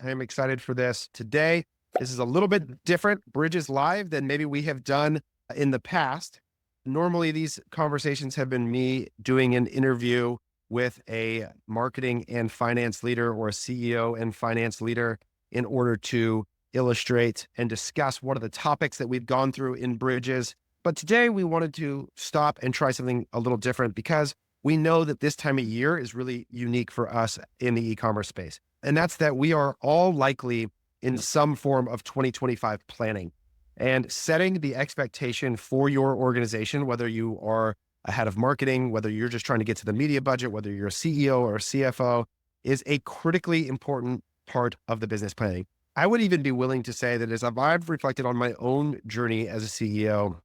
I am excited for this today. This is a little bit different, Bridges Live, than maybe we have done in the past. Normally, these conversations have been me doing an interview with a marketing and finance leader or a CEO and finance leader in order to illustrate and discuss what are the topics that we've gone through in Bridges. But today we wanted to stop and try something a little different because we know that this time of year is really unique for us in the e-commerce space. And that's that we are all likely in some form of 2025 planning and setting the expectation for your organization, whether you are a head of marketing, whether you're just trying to get to the media budget, whether you're a CEO or a CFO, is a critically important part of the business planning. I would even be willing to say that as I've reflected on my own journey as a CEO,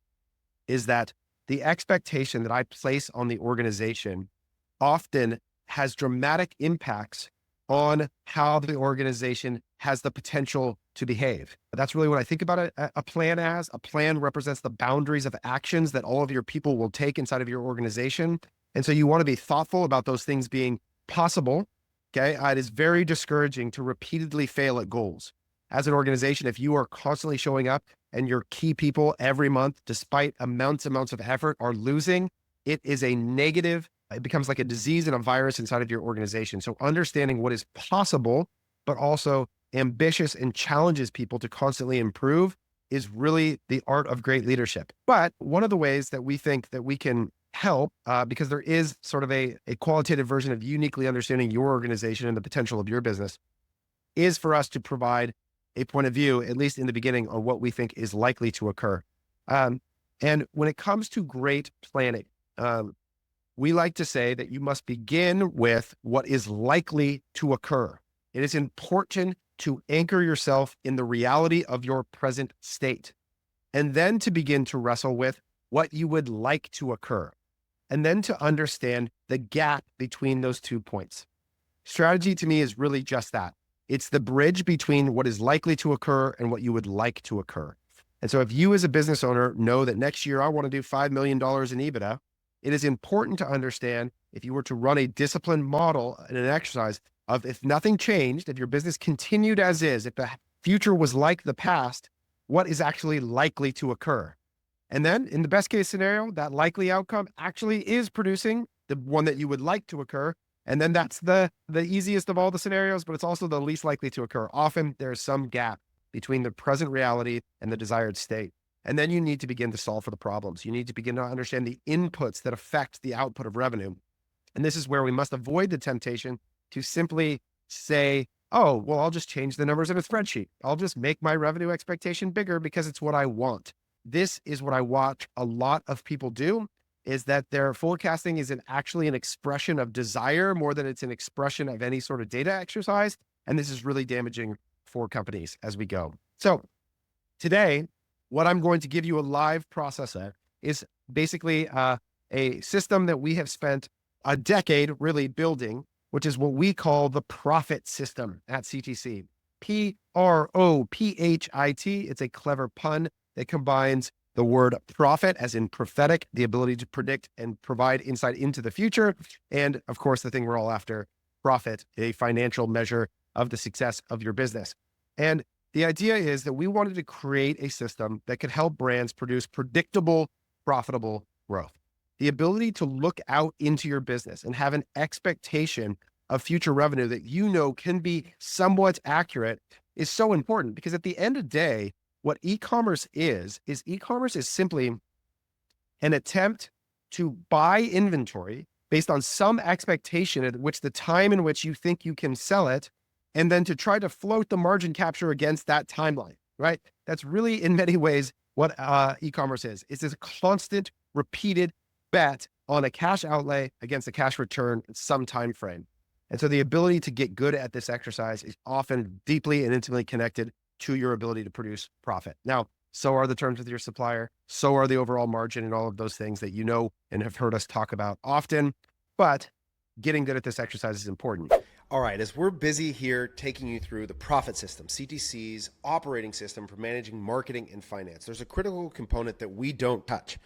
is that the expectation that I place on the organization often has dramatic impacts on how the organization has the potential to behave. That's really what I think about a plan as. A plan represents the boundaries of actions that all of your people will take inside of your organization. And so you want to be thoughtful about those things being possible. Okay. It is very discouraging to repeatedly fail at goals. As an organization, if you are constantly showing up and your key people every month, despite amounts of effort, are losing, it is a negative. It becomes like a disease and a virus inside of your organization. So understanding what is possible, but also ambitious and challenges people to constantly improve is really the art of great leadership. But one of the ways that we think that we can help, because there is sort of a qualitative version of uniquely understanding your organization and the potential of your business, is for us to provide a point of view, at least in the beginning, on what we think is likely to occur. And when it comes to great planning, we like to say that you must begin with what is likely to occur. It is important to anchor yourself in the reality of your present state, and then to begin to wrestle with what you would like to occur, and then to understand the gap between those 2 points. Strategy to me is really just that. It's the bridge between what is likely to occur and what you would like to occur. And so if you as a business owner know that next year I want to do $5 million in EBITDA, it is important to understand, if you were to run a disciplined model and an exercise of, if nothing changed, if your business continued as is, if the future was like the past, what is actually likely to occur? And then in the best case scenario, that likely outcome actually is producing the one that you would like to occur. And then that's the easiest of all the scenarios, but it's also the least likely to occur. Often there's some gap between the present reality and the desired state. And then you need to begin to solve for the problems. You need to begin to understand the inputs that affect the output of revenue. And this is where we must avoid the temptation to simply say, oh, well, I'll just change the numbers in a spreadsheet. I'll just make my revenue expectation bigger because it's what I want. This is what I watch a lot of people do, is that their forecasting is actually an expression of desire more than it's an expression of any sort of data exercise. And this is really damaging for companies as we go. So today, what I'm going to give you a live process of is basically a system that we have spent a decade really building, which is what we call the PROPHIT System at CTC. PROPHIT. It's a clever pun that combines the word profit, as in prophetic, the ability to predict and provide insight into the future. And of course, the thing we're all after, profit, a financial measure of the success of your business. And the idea is that we wanted to create a system that could help brands produce predictable, profitable growth. The ability to look out into your business and have an expectation of future revenue that you know can be somewhat accurate is so important, because at the end of the day, what e-commerce is e-commerce is simply an attempt to buy inventory based on some expectation at which the time in which you think you can sell it, and then to try to float the margin capture against that timeline, right? That's really, in many ways, what e-commerce is. It's this constant, repeated bet on a cash outlay against a cash return in some time frame. And so the ability to get good at this exercise is often deeply and intimately connected to your ability to produce profit. Now, so are the terms with your supplier, so are the overall margin and all of those things that you know and have heard us talk about often, but getting good at this exercise is important. All right, as we're busy here taking you through the PROPHIT System, CTC's operating system for managing marketing and finance, there's a critical component that we don't touch,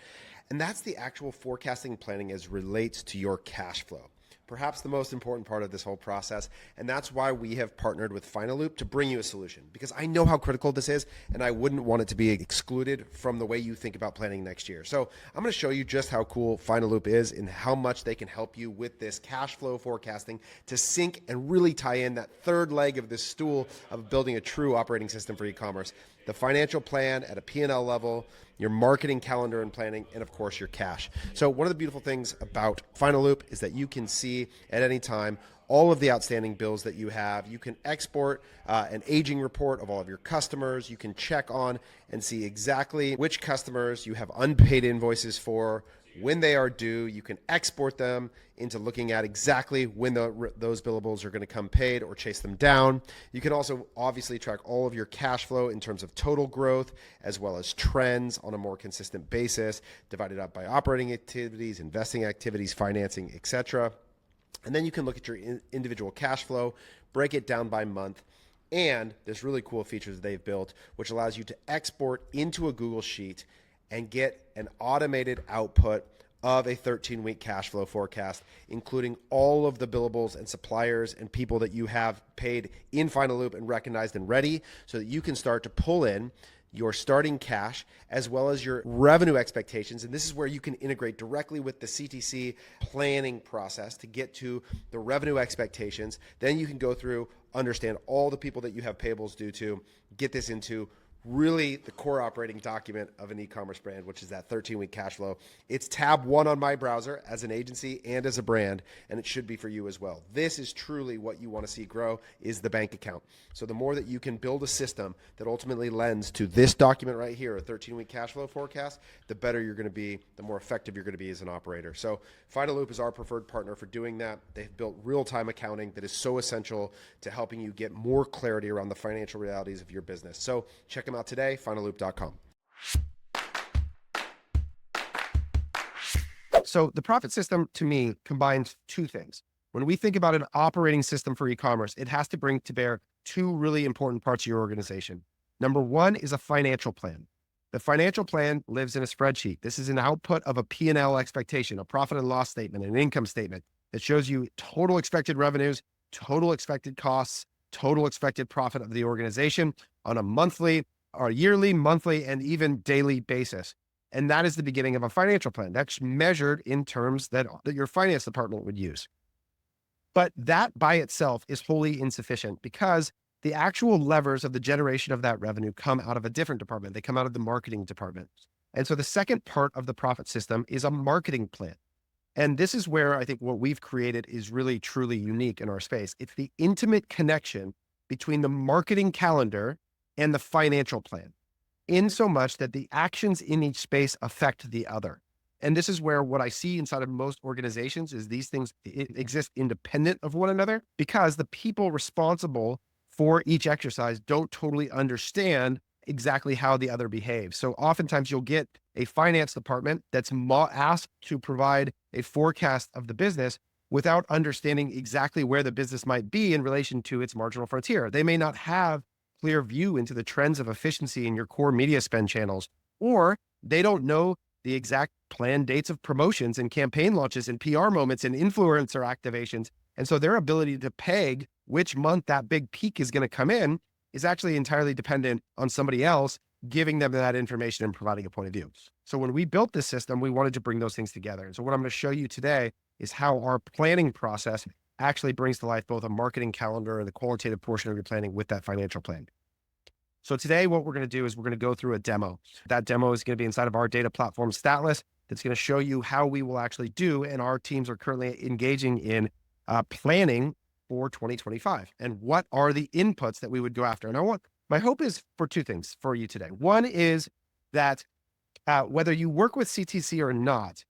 and that's the actual forecasting planning as relates to your cash flow. perhaps the most important part of this whole process. And that's why we have partnered with Finaloop to bring you a solution, because I know how critical this is and I wouldn't want it to be excluded from the way you think about planning next year. So I'm going to show you just how cool Finaloop is and how much they can help you with this cash flow forecasting to sync and really tie in that third leg of this stool of building a true operating system for e-commerce. The financial plan at a P&L level, your marketing calendar and planning, and of course your cash. So one of the beautiful things about Finaloop is that you can see at any time all of the outstanding bills that you have. You can export an aging report of all of your customers. You can check on and see exactly which customers you have unpaid invoices for, when they are due. You can export them into looking at exactly when those billables are going to come paid or chase them down. You can also obviously track all of your cash flow in terms of total growth, as well as trends on a more consistent basis, divided up by operating activities, investing activities, financing, etc. And then you can look at your individual cash flow, break it down by month, and there's really cool features they've built, which allows you to export into a Google Sheet and get an automated output of a 13-week cash flow forecast, including all of the billables and suppliers and people that you have paid in Finaloop and recognized and ready, so that you can start to pull in your starting cash as well as your revenue expectations. And this is where you can integrate directly with the CTC planning process to get to the revenue expectations. Then you can go through, understand all the people that you have payables due to, get this into really the core operating document of an e-commerce brand, which is that 13-week cash flow. It's tab 1 on my browser as an agency and as a brand, and it should be for you as well. This is truly what you want to see grow, is the bank account. So the more that you can build a system that ultimately lends to this document right here, a 13-week cash flow forecast, the better you're going to be, the more effective you're going to be as an operator. So Finaloop is our preferred partner for doing that. They've built real-time accounting that is so essential to helping you get more clarity around the financial realities of your business. So check them out today, finaloop.com. So the profit system, to me, combines two things. When we think about an operating system for e-commerce, it has to bring to bear two really important parts of your organization. Number one is a financial plan. The financial plan lives in a spreadsheet. This is an output of a P&L expectation, a profit and loss statement, an income statement that shows you total expected revenues, total expected costs, total expected profit of the organization on a monthly or yearly, monthly, and even daily basis. And that is the beginning of a financial plan. That's measured in terms that your finance department would use. But that by itself is wholly insufficient, because the actual levers of the generation of that revenue come out of a different department. They come out of the marketing department. And so the second part of the profit system is a marketing plan. And this is where I think what we've created is really, truly unique in our space. It's the intimate connection between the marketing calendar and the financial plan, in so much that the actions in each space affect the other. And this is where what I see inside of most organizations is these things exist independent of one another, because the people responsible for each exercise don't totally understand exactly how the other behaves. So oftentimes you'll get a finance department that's asked to provide a forecast of the business without understanding exactly where the business might be in relation to its marginal frontier. They may not have clear view into the trends of efficiency in your core media spend channels, or they don't know the exact planned dates of promotions and campaign launches and PR moments and influencer activations. And so their ability to peg which month that big peak is going to come in is actually entirely dependent on somebody else giving them that information and providing a point of view. So when we built this system, we wanted to bring those things together. And so what I'm going to show you today is how our planning process actually brings to life both a marketing calendar and the qualitative portion of your planning with that financial plan. So today, what we're going to do is we're going to go through a demo. That demo is going to be inside of our data platform, Statless, that's going to show you how we will actually do, and our teams are currently engaging in planning for 2025. And what are the inputs that we would go after? And my hope is for two things for you today. One is that whether you work with CTC or not,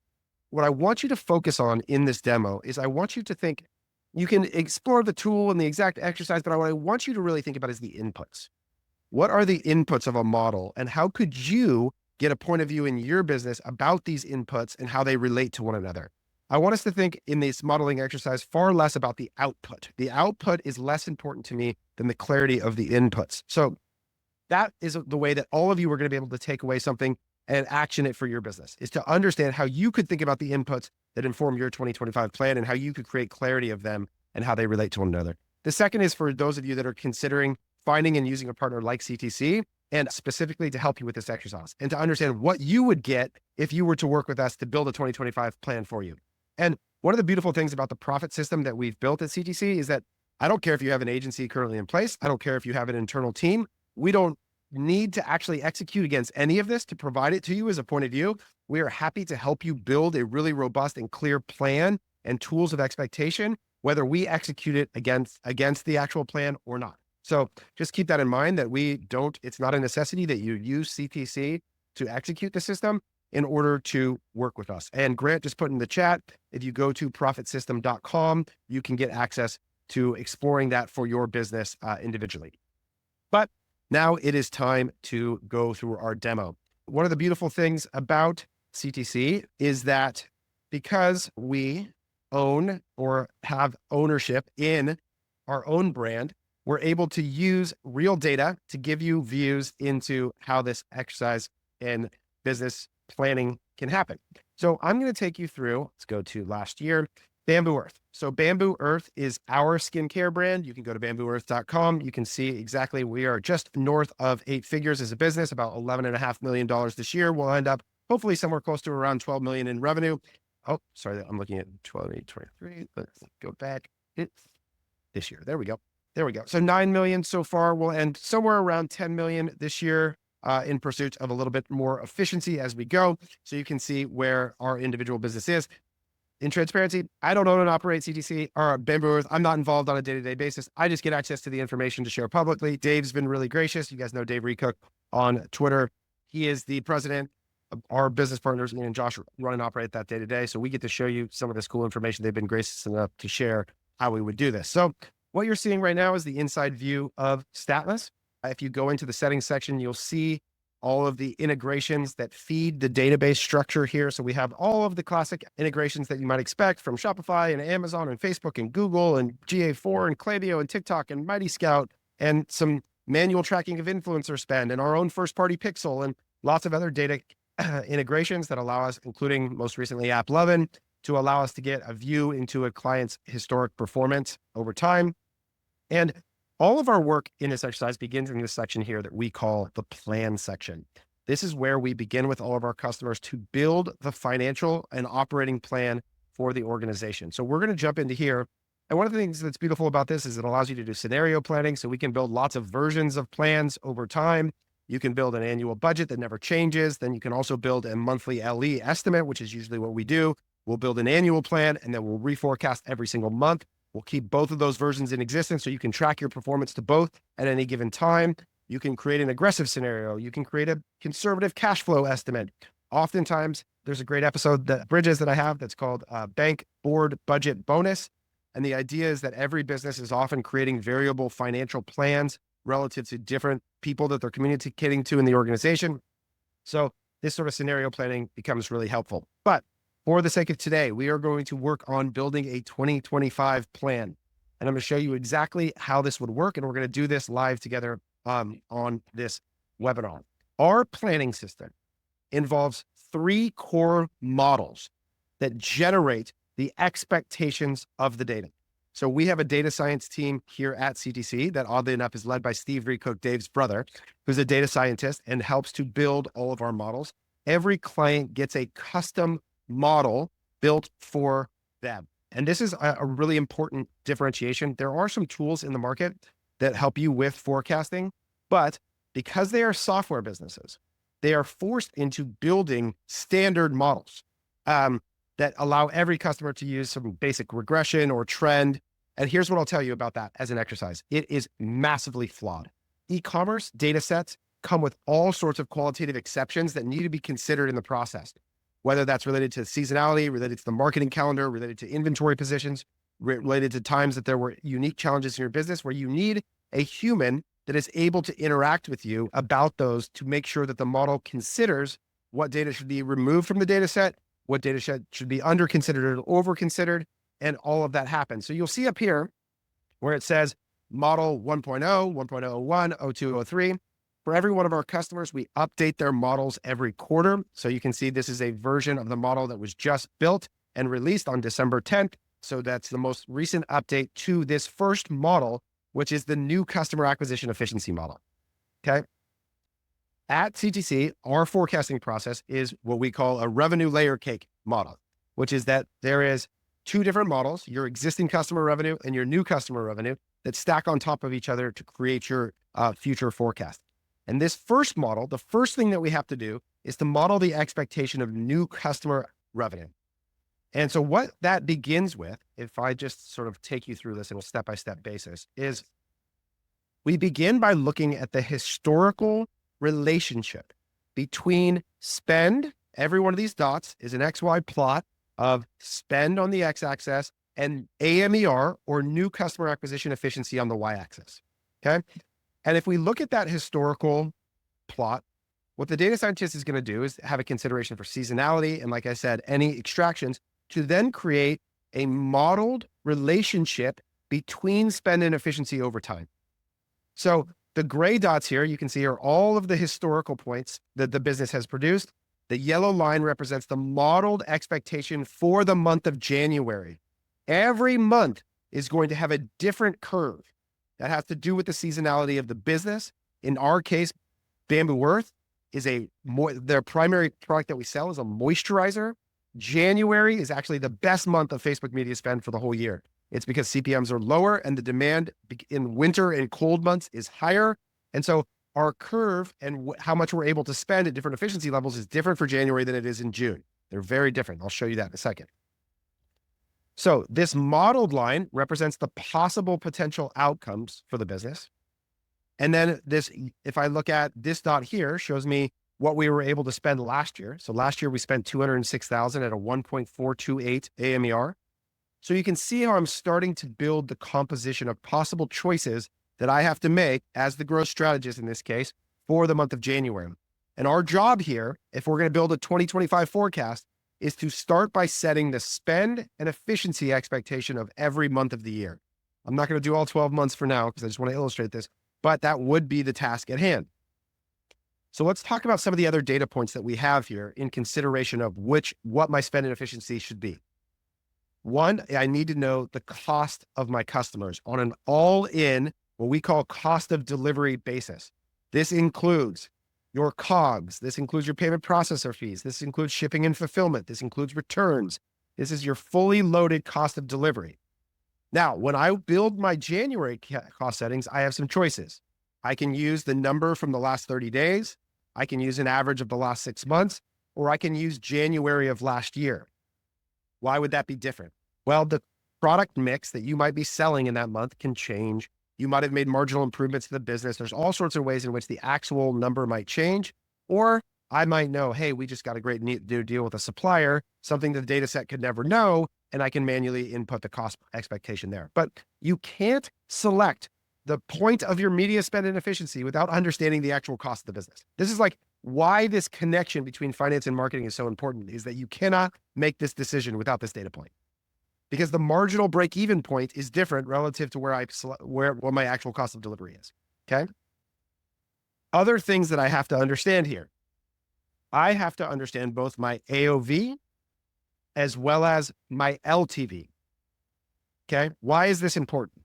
what I want you to focus on in this demo is I want you to think, you can explore the tool and the exact exercise, but what I want you to really think about is the inputs. What are the inputs of a model, and how could you get a point of view in your business about these inputs and how they relate to one another? I want us to think in this modeling exercise far less about the output. The output is less important to me than the clarity of the inputs. So that is the way that all of you are going to be able to take away something and action it for your business, is to understand how you could think about the inputs that inform your 2025 plan and how you could create clarity of them and how they relate to one another. The second is for those of you that are considering finding and using a partner like CTC, and specifically to help you with this exercise and to understand what you would get if you were to work with us to build a 2025 plan for you. And one of the beautiful things about the PROPHIT system that we've built at CTC is that I don't care if you have an agency currently in place. I don't care if you have an internal team. We don't need to actually execute against any of this to provide it to you as a point of view. We are happy to help you build a really robust and clear plan and tools of expectation, whether we execute it against the actual plan or not. So just keep that in mind that it's not a necessity that you use CTC to execute the system in order to work with us. And Grant just put in the chat, if you go to prophitsystem.com, you can get access to exploring that for your business individually. But now it is time to go through our demo. One of the beautiful things about CTC is that because we own or have ownership in our own brand, we're able to use real data to give you views into how this exercise in business planning can happen. So I'm going to take you through, let's go to last year, Bamboo Earth. So Bamboo Earth is our skincare brand. You can go to bambooearth.com. You can see exactly we are just north of 8 figures as a business, about $11.5 million this year. We'll end up hopefully somewhere close to around 12 million in revenue. Oh, sorry, I'm looking at 12,823. Let's go back. This year. There we go. So 9 million so far. We'll end somewhere around 10 million this year in pursuit of a little bit more efficiency as we go. So you can see where our individual business is. In transparency, I don't own and operate CTC or Bamboo Earth. I'm not involved on a day-to-day basis. I just get access to the information to share publicly. Dave's been really gracious. You guys know Dave Recook on Twitter. He is the president of our business partners. Me and Josh run and operate that day-to-day. So we get to show you some of this cool information. They've been gracious enough to share how we would do this. So what you're seeing right now is the inside view of Statless. If you go into the settings section, you'll see all of the integrations that feed the database structure here. So we have all of the classic integrations that you might expect from Shopify and Amazon and Facebook and Google and GA4 and Klaviyo and TikTok and Mighty Scout and some manual tracking of influencer spend and our own first-party pixel and lots of other data integrations that allow us, including most recently AppLovin, to allow us to get a view into a client's historic performance over time. And all of our work in this exercise begins in this section here that we call the plan section. This is where we begin with all of our customers to build the financial and operating plan for the organization. So we're going to jump into here. And one of the things that's beautiful about this is it allows you to do scenario planning. So we can build lots of versions of plans over time. You can build an annual budget that never changes. Then you can also build a monthly LE estimate, which is usually what we do. We'll build an annual plan and then we'll reforecast every single month. We'll keep both of those versions in existence so you can track your performance to both at any given time. You can create an aggressive scenario. You can create a conservative cash flow estimate. Oftentimes, there's a great episode that Bridges that I have that's called Bank Board Budget Bonus. And the idea is that every business is often creating variable financial plans relative to different people that they're communicating to in the organization. So this sort of scenario planning becomes really helpful. But for the sake of today, we are going to work on building a 2025 plan. And I'm going to show you exactly how this would work. And we're going to do this live together on this webinar. Our planning system involves 3 core models that generate the expectations of the data. So we have a data science team here at CTC that oddly enough is led by Steve Recook, Dave's brother, who's a data scientist and helps to build all of our models. Every client gets a custom model built for them. And this is a really important differentiation. There are some tools in the market that help you with forecasting, but because they are software businesses, they are forced into building standard models that allow every customer to use some basic regression or trend. And here's what I'll tell you about that as an exercise. It is massively flawed. E-commerce data sets come with all sorts of qualitative exceptions that need to be considered in the process, whether that's related to seasonality, related to the marketing calendar, related to inventory positions, related to times that there were unique challenges in your business where you need a human that is able to interact with you about those to make sure that the model considers what data should be removed from the data set, what data should be under considered or over considered, and all of that happens. So you'll see up here where it says model 1.0, 1.01, 02, 03. For every one of our customers, we update their models every quarter. So you can see this is a version of the model that was just built and released on December 10th. So that's the most recent update to this first model, which is the new customer acquisition efficiency model. Okay. At CTC, our forecasting process is what we call a revenue layer cake model, which is that there is two different models, your existing customer revenue and your new customer revenue, that stack on top of each other to create your future forecast. And this first model, the first thing that we have to do is to model the expectation of new customer revenue. And so what that begins with, if I just sort of take you through this in a step-by-step basis, is we begin by looking at the historical relationship between spend. Every one of these dots is an XY plot of spend on the x-axis and AMER, or new customer acquisition efficiency, on the y-axis. Okay. And if we look at that historical plot, what the data scientist is going to do is have a consideration for seasonality and, like I said, any extractions, to then create a modeled relationship between spend and efficiency over time. So the gray dots here, you can see, are all of the historical points that the business has produced. The yellow line represents the modeled expectation for the month of January. Every month is going to have a different curve that has to do with the seasonality of the business. In our case, Bamboo Earth is their primary product that we sell is a moisturizer. January is actually the best month of Facebook media spend for the whole year. It's because CPMs are lower and the demand in winter and cold months is higher. And so our curve and how much we're able to spend at different efficiency levels is different for January than it is in June. They're very different. I'll show you that in a second. So this modeled line represents the possible potential outcomes for the business. And then this, if I look at this dot here, shows me what we were able to spend last year. So last year we spent $206,000 at a 1.428 AMER. So you can see how I'm starting to build the composition of possible choices that I have to make as the growth strategist in this case for the month of January. And our job here, if we're going to build a 2025 forecast, is to start by setting the spend and efficiency expectation of every month of the year. I'm not going to do all 12 months for now because I just want to illustrate this, but that would be the task at hand. So let's talk about some of the other data points that we have here in consideration of what my spend and efficiency should be. One, I need to know the cost of my customers on an all-in, what we call cost of delivery basis. This includes your COGS. This includes your payment processor fees. This includes shipping and fulfillment. This includes returns. This is your fully loaded cost of delivery. Now, when I build my January cost settings, I have some choices. I can use the number from the last 30 days. I can use an average of the last 6 months, or I can use January of last year. Why would that be different? Well, the product mix that you might be selling in that month can change. You might have made marginal improvements to the business. There's all sorts of ways in which the actual number might change. Or I might know, hey, we just got a great new deal with a supplier, something that the data set could never know, and I can manually input the cost expectation there. But you can't select the point of your media spend and efficiency without understanding the actual cost of the business. This is like why this connection between finance and marketing is so important, is that you cannot make this decision without this data point. Because the marginal break-even point is different relative to what my actual cost of delivery is. Okay. Other things that I have to understand here. I have to understand both my AOV as well as my LTV. Okay. Why is this important?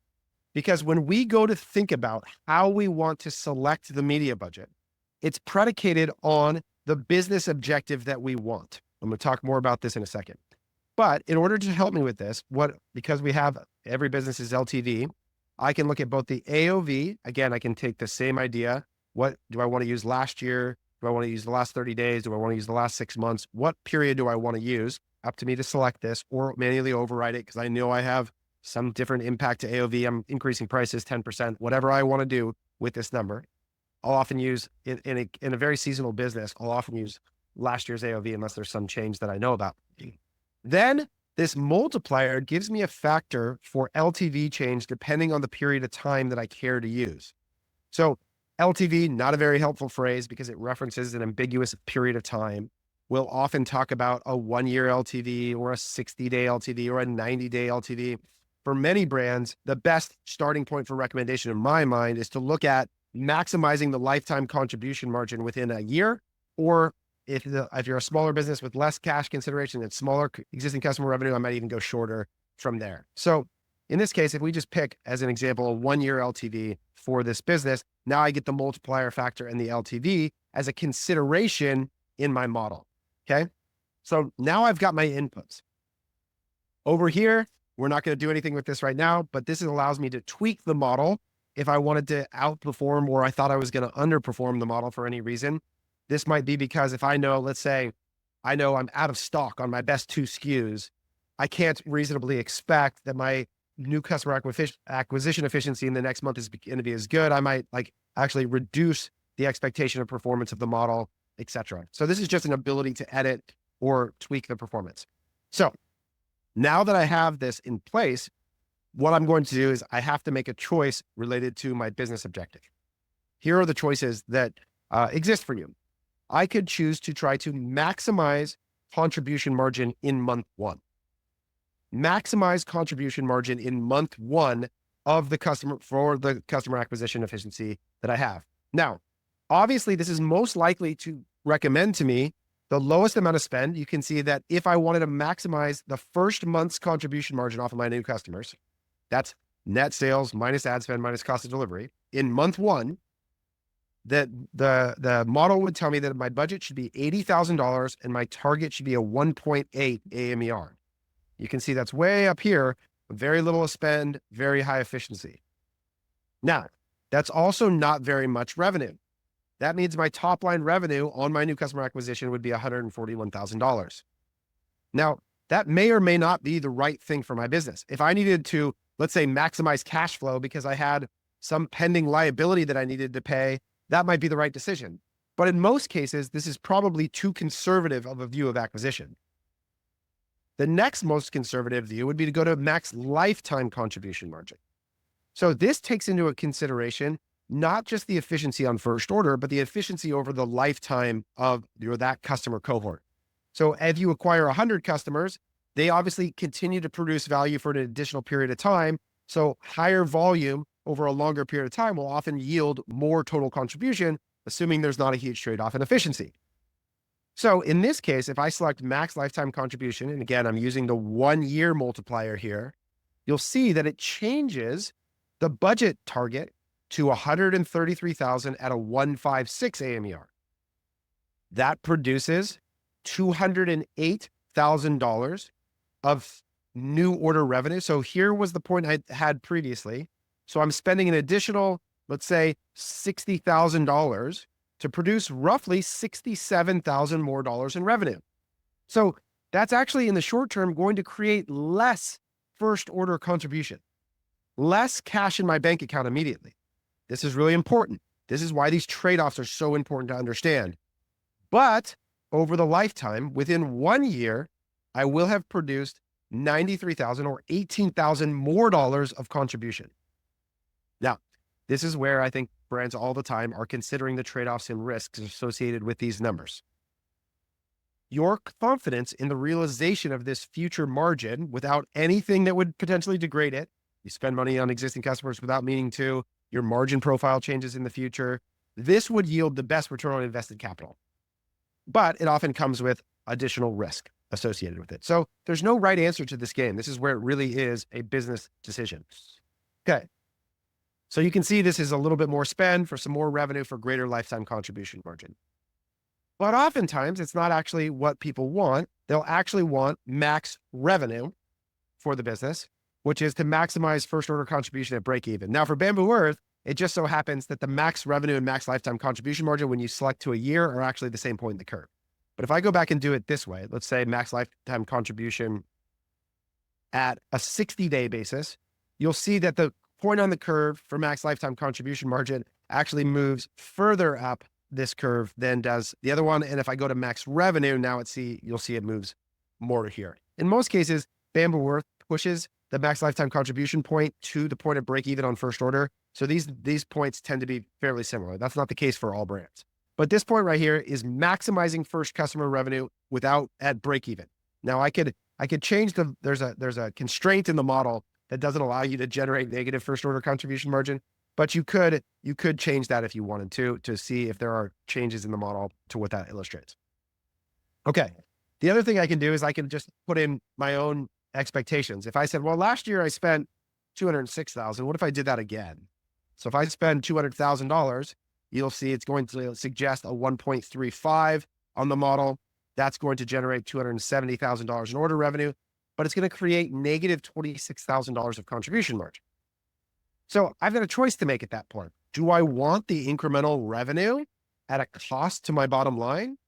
Because when we go to think about how we want to select the media budget, it's predicated on the business objective that we want. I'm going to talk more about this in a second. But in order to help me with this, because we have every business's LTV, I can look at both the AOV. Again, I can take the same idea. What do I want to use last year? Do I want to use the last 30 days? Do I want to use the last 6 months? What period do I want to use? Up to me to select this or manually override it because I know I have some different impact to AOV. I'm increasing prices 10%, whatever I want to do with this number. I'll often use, in a very seasonal business, I'll often use last year's AOV unless there's some change that I know about. Then this multiplier gives me a factor for LTV change depending on the period of time that I care to use. So LTV, not a very helpful phrase because it references an ambiguous period of time. We'll often talk about a 1-year LTV or a 60-day LTV or a 90-day LTV. For many brands, the best starting point for recommendation in my mind is to look at maximizing the lifetime contribution margin within a year, or if you're a smaller business with less cash consideration and smaller existing customer revenue, I might even go shorter from there. So in this case, if we just pick as an example, a 1-year LTV for this business, now I get the multiplier factor and the LTV as a consideration in my model. Okay. So now I've got my inputs. Over here, we're not going to do anything with this right now, but this allows me to tweak the model if I wanted to outperform or I thought I was going to underperform the model for any reason. This might be because if I know, let's say, I know I'm out of stock on my best 2 SKUs, I can't reasonably expect that my new customer acquisition efficiency in the next month is going to be as good. I might actually reduce the expectation of performance of the model, et cetera. So this is just an ability to edit or tweak the performance. So now that I have this in place, what I'm going to do is I have to make a choice related to my business objective. Here are the choices that exist for you. I could choose to try to maximize contribution margin in month 1. Maximize contribution margin in month 1 of the customer for the customer acquisition efficiency that I have. Now, obviously, this is most likely to recommend to me the lowest amount of spend. You can see that if I wanted to maximize the first month's contribution margin off of my new customers, that's net sales minus ad spend minus cost of delivery. In month 1, that the model would tell me that my budget should be $80,000 and my target should be a 1.8 AMER. You can see that's way up here, very little spend, very high efficiency. Now, that's also not very much revenue. That means my top line revenue on my new customer acquisition would be $141,000. Now, that may or may not be the right thing for my business. If I needed to, let's say, maximize cash flow because I had some pending liability that I needed to pay, that might be the right decision. But in most cases, this is probably too conservative of a view of acquisition. The next most conservative view would be to go to max lifetime contribution margin. So this takes into consideration not just the efficiency on first order, but the efficiency over the lifetime of that customer cohort. So if you acquire 100 customers, they obviously continue to produce value for an additional period of time. So higher volume over a longer period of time will often yield more total contribution, assuming there's not a huge trade-off in efficiency. So in this case, if I select max lifetime contribution, and again, I'm using the 1-year multiplier here, you'll see that it changes the budget target to $133,000 at a 156 AMER. That produces $208,000 of new order revenue. So here was the point I had previously. So I'm spending an additional, let's say, $60,000 to produce roughly $67,000 more dollars in revenue. So that's actually in the short term going to create less first order contribution, less cash in my bank account immediately. This is really important. This is why these trade-offs are so important to understand. But over the lifetime, within 1 year, I will have produced $93,000 or $18,000 more dollars of contribution. Now, this is where I think brands all the time are considering the trade-offs and risks associated with these numbers. Your confidence in the realization of this future margin without anything that would potentially degrade it, you spend money on existing customers without meaning to, your margin profile changes in the future, this would yield the best return on invested capital. But it often comes with additional risk associated with it. So there's no right answer to this game. This is where it really is a business decision. Okay. So you can see this is a little bit more spend for some more revenue for greater lifetime contribution margin. But oftentimes it's not actually what people want. They'll actually want max revenue for the business, which is to maximize first order contribution at break even. Now for Bamboo Earth, it just so happens that the max revenue and max lifetime contribution margin when you select to a year are actually the same point in the curve. But if I go back and do it this way, let's say max lifetime contribution at a 60-day basis, you'll see that the point on the curve for max lifetime contribution margin actually moves further up this curve than does the other one. And if I go to max revenue, now you'll see it moves more here. In most cases, Bamboo Earth pushes the max lifetime contribution point to the point of break even on first order. So these points tend to be fairly similar. That's not the case for all brands. But this point right here is maximizing first customer revenue without at break even. Now I could change there's a constraint in the model that doesn't allow you to generate negative first order contribution margin. but you could change that if you wanted to see if there are changes in the model to what that illustrates. Okay. The other thing I can do is I can just put in my own expectations. If I said, well, last year I spent 206,000, what if I did that again? So if I spend $200,000, you'll see it's going to suggest a 1.35 on the model. That's going to generate $270,000 in order revenue, but it's going to create negative $26,000 of contribution margin. So I've got a choice to make at that point. Do I want the incremental revenue at a cost to my bottom line?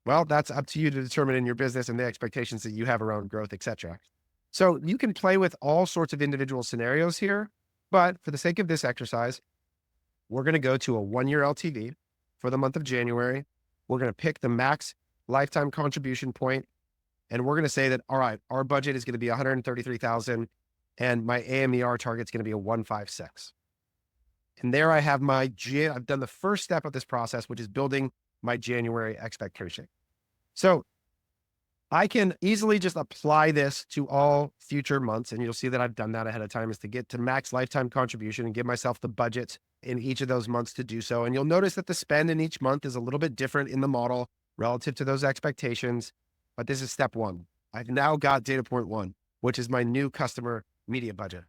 Well, that's up to you to determine in your business and the expectations that you have around growth, et cetera. So you can play with all sorts of individual scenarios here, but for the sake of this exercise, we're going to go to a 1-year LTV for the month of January. We're going to pick the max lifetime contribution point, and we're going to say that, all right, our budget is going to be 133,000 and my AMER target is going to be a 156. And there I have I've done the first step of this process, which is building my January expectation. So I can easily just apply this to all future months. And you'll see that I've done that ahead of time, is to get to max lifetime contribution and give myself the budget in each of those months to do so. And you'll notice that the spend in each month is a little bit different in the model relative to those expectations. But this is step one. I've now got data point one, which is my new customer media budget.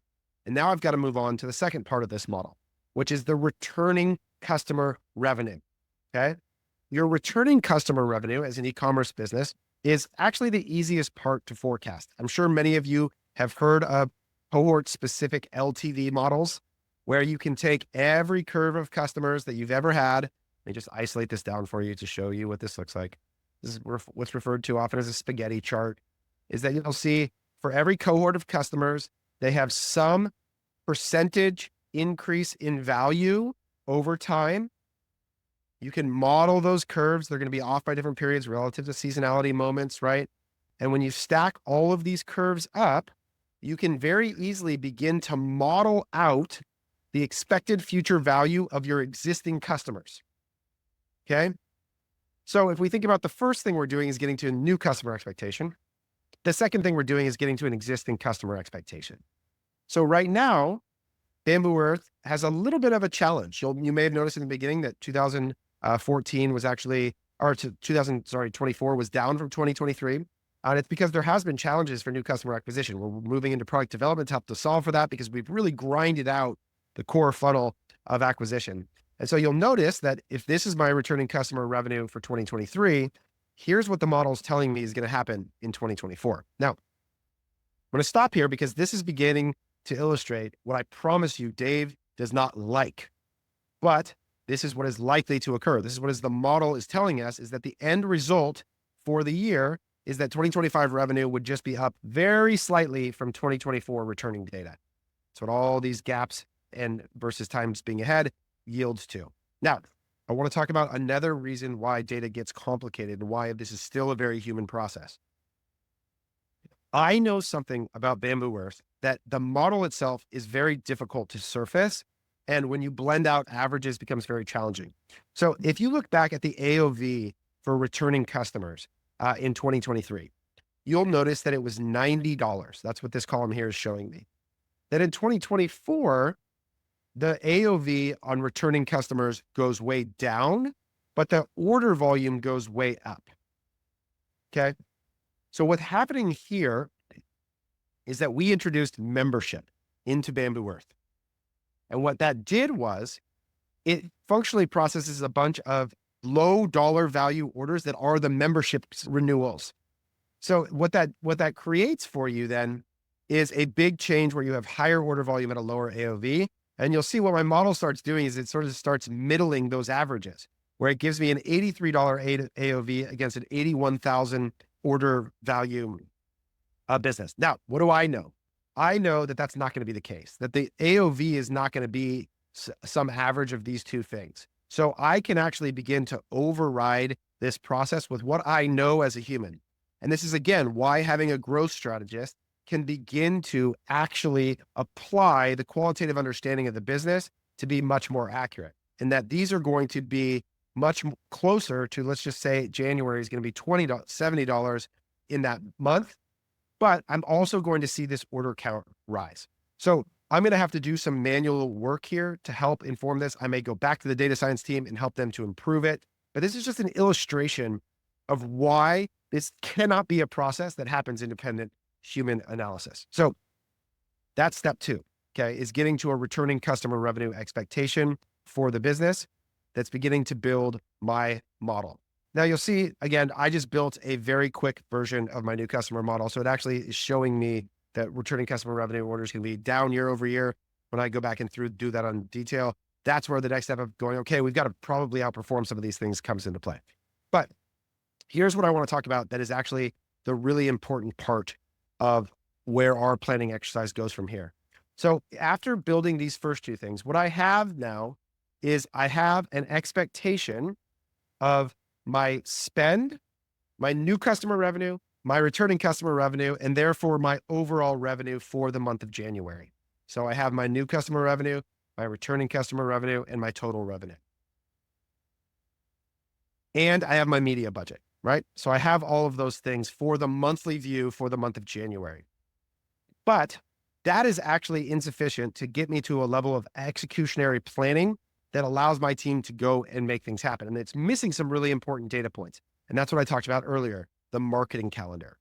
And now I've got to move on to the second part of this model, which is the returning customer revenue. Okay. Your returning customer revenue as an e-commerce business is actually the easiest part to forecast. I'm sure many of you have heard of cohort-specific LTV models, where you can take every curve of customers that you've ever had. Let me just isolate this down for you to show you what this looks like. This is what's referred to often as a spaghetti chart, is that you'll see for every cohort of customers, they have some percentage increase in value over time. You can model those curves. They're going to be off by different periods relative to seasonality moments, right? And when you stack all of these curves up, you can very easily begin to model out the expected future value of your existing customers. Okay. So if we think about the first thing we're doing is getting to a new customer expectation, the second thing we're doing is getting to an existing customer expectation. So right now, Bamboo Earth has a little bit of a challenge. You may have noticed in the beginning that 2014 was actually, or 2024 was down from 2023. And it's because there has been challenges for new customer acquisition. We're moving into product development to help to solve for that, because we've really grinded out the core funnel of acquisition. And so you'll notice that if this is my returning customer revenue for 2023, here's what the model is telling me is going to happen in 2024. Now, I'm going to stop here because this is beginning to illustrate what I promise you Dave does not like, but this is what is likely to occur. This is what the model is telling us, is that the end result for the year is that 2025 revenue would just be up very slightly from 2024 returning data. That's what all these gaps and versus times being ahead yields to. Now, I want to talk about another reason why data gets complicated and why this is still a very human process. I know something about Bamboo Earth, that the model itself is very difficult to surface. And when you blend out averages, becomes very challenging. So if you look back at the AOV for returning customers in 2023, you'll notice that it was $90. That's what this column here is showing me. That in 2024, the AOV on returning customers goes way down, but the order volume goes way up. Okay. So what's happening here is that we introduced membership into Bamboo Earth. And what that did was it functionally processes a bunch of low dollar value orders that are the membership renewals. So what that creates for you then is a big change where you have higher order volume at a lower AOV. And you'll see what my model starts doing is it sort of starts middling those averages, where it gives me an $83 AOV against an 81,000 order value business. Now, what do I know? I know that that's not going to be the case, that the AOV is not going to be some average of these two things. So I can actually begin to override this process with what I know as a human. And this is, again, why having a growth strategist can begin to actually apply the qualitative understanding of the business to be much more accurate. And that these are going to be much closer to, let's just say January is going to be $70 in that month. But I'm also going to see this order count rise. So I'm going to have to do some manual work here to help inform this. I may go back to the data science team and help them to improve it. But this is just an illustration of why this cannot be a process that happens independent human analysis. So that's step 2, okay, is getting to a returning customer revenue expectation for the business that's beginning to build my model. Now you'll see, again, I just built a very quick version of my new customer model. So it actually is showing me that returning customer revenue orders can be down year over year. When I go back and do that on detail, that's where the next step of going, okay, we've got to probably outperform some of these things comes into play. But here's what I want to talk about that is actually the really important part of where our planning exercise goes from here. So after building these first 2 things, what I have now is I have an expectation of my spend, my new customer revenue, my returning customer revenue, and therefore my overall revenue for the month of January. So I have my new customer revenue, my returning customer revenue, and my total revenue. And I have my media budget, right? So I have all of those things for the monthly view for the month of January. But that is actually insufficient to get me to a level of executionary planning that allows my team to go and make things happen. And it's missing some really important data points. And that's what I talked about earlier, the marketing calendar.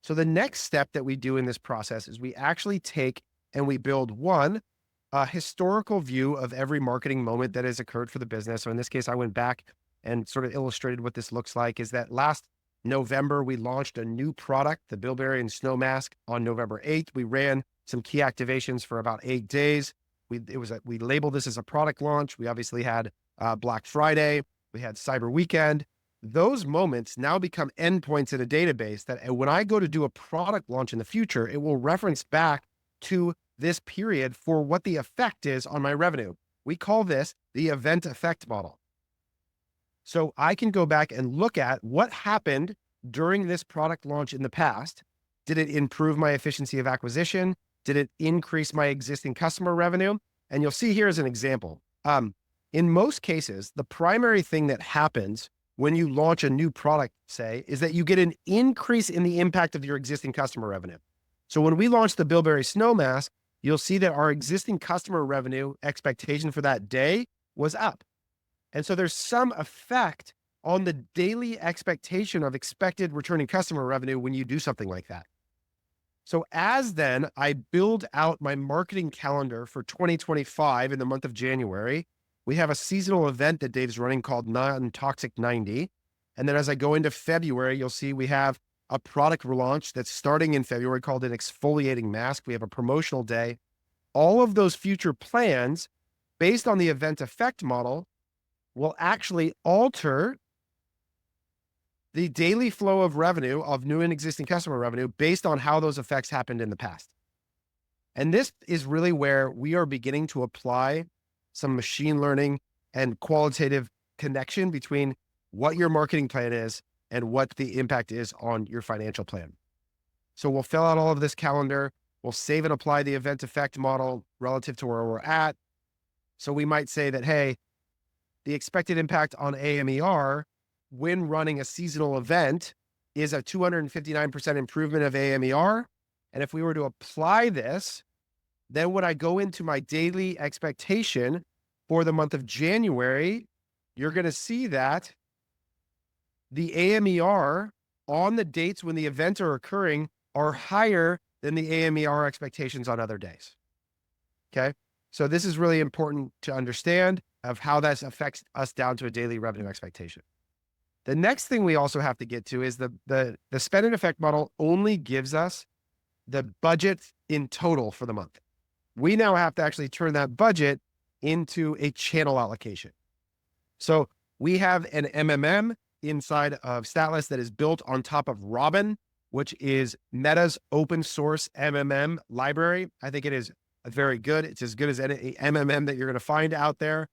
So the next step that we do in this process is we actually take and we build a historical view of every marketing moment that has occurred for the business. So in this case, I went back and sort of illustrated what this looks like is that last November, we launched a new product, the Bilberry and Snow Mask on November 8th. We ran some key activations for about 8 days. We labeled this as a product launch. We obviously had Black Friday. We had Cyber Weekend. Those moments now become endpoints in a database that when I go to do a product launch in the future, it will reference back to this period for what the effect is on my revenue. We call this the event effect model. So I can go back and look at what happened during this product launch in the past. Did it improve my efficiency of acquisition? Did it increase my existing customer revenue? And you'll see here as an example. In most cases, the primary thing that happens when you launch a new product, say, is that you get an increase in the impact of your existing customer revenue. So when we launched the Bilberry Snow Mask, you'll see that our existing customer revenue expectation for that day was up. And so there's some effect on the daily expectation of expected returning customer revenue when you do something like that. So as then I build out my marketing calendar for 2025 in the month of January, we have a seasonal event that Dave's running called Non-Toxic 90. And then as I go into February, you'll see we have a product relaunch that's starting in February called an exfoliating mask. We have a promotional day. All of those future plans based on the event effect model will actually alter the daily flow of revenue of new and existing customer revenue based on how those effects happened in the past. And this is really where we are beginning to apply some machine learning and qualitative connection between what your marketing plan is and what the impact is on your financial plan. So we'll fill out all of this calendar. We'll save and apply the event effect model relative to where we're at. So we might say that, hey, the expected impact on AMER when running a seasonal event is a 259% improvement of AMER. And if we were to apply this, then when I go into my daily expectation for the month of January, you're going to see that the AMER on the dates when the events are occurring are higher than the AMER expectations on other days. Okay. So this is really important to understand of how that affects us down to a daily revenue expectation. The next thing we also have to get to is the spend and effect model only gives us the budget in total for the month. We now have to actually turn that budget into a channel allocation. So we have an MMM inside of StatList that is built on top of Robin, which is Meta's open source MMM library. I think it is very good. It's as good as any MMM that you're going to find out there.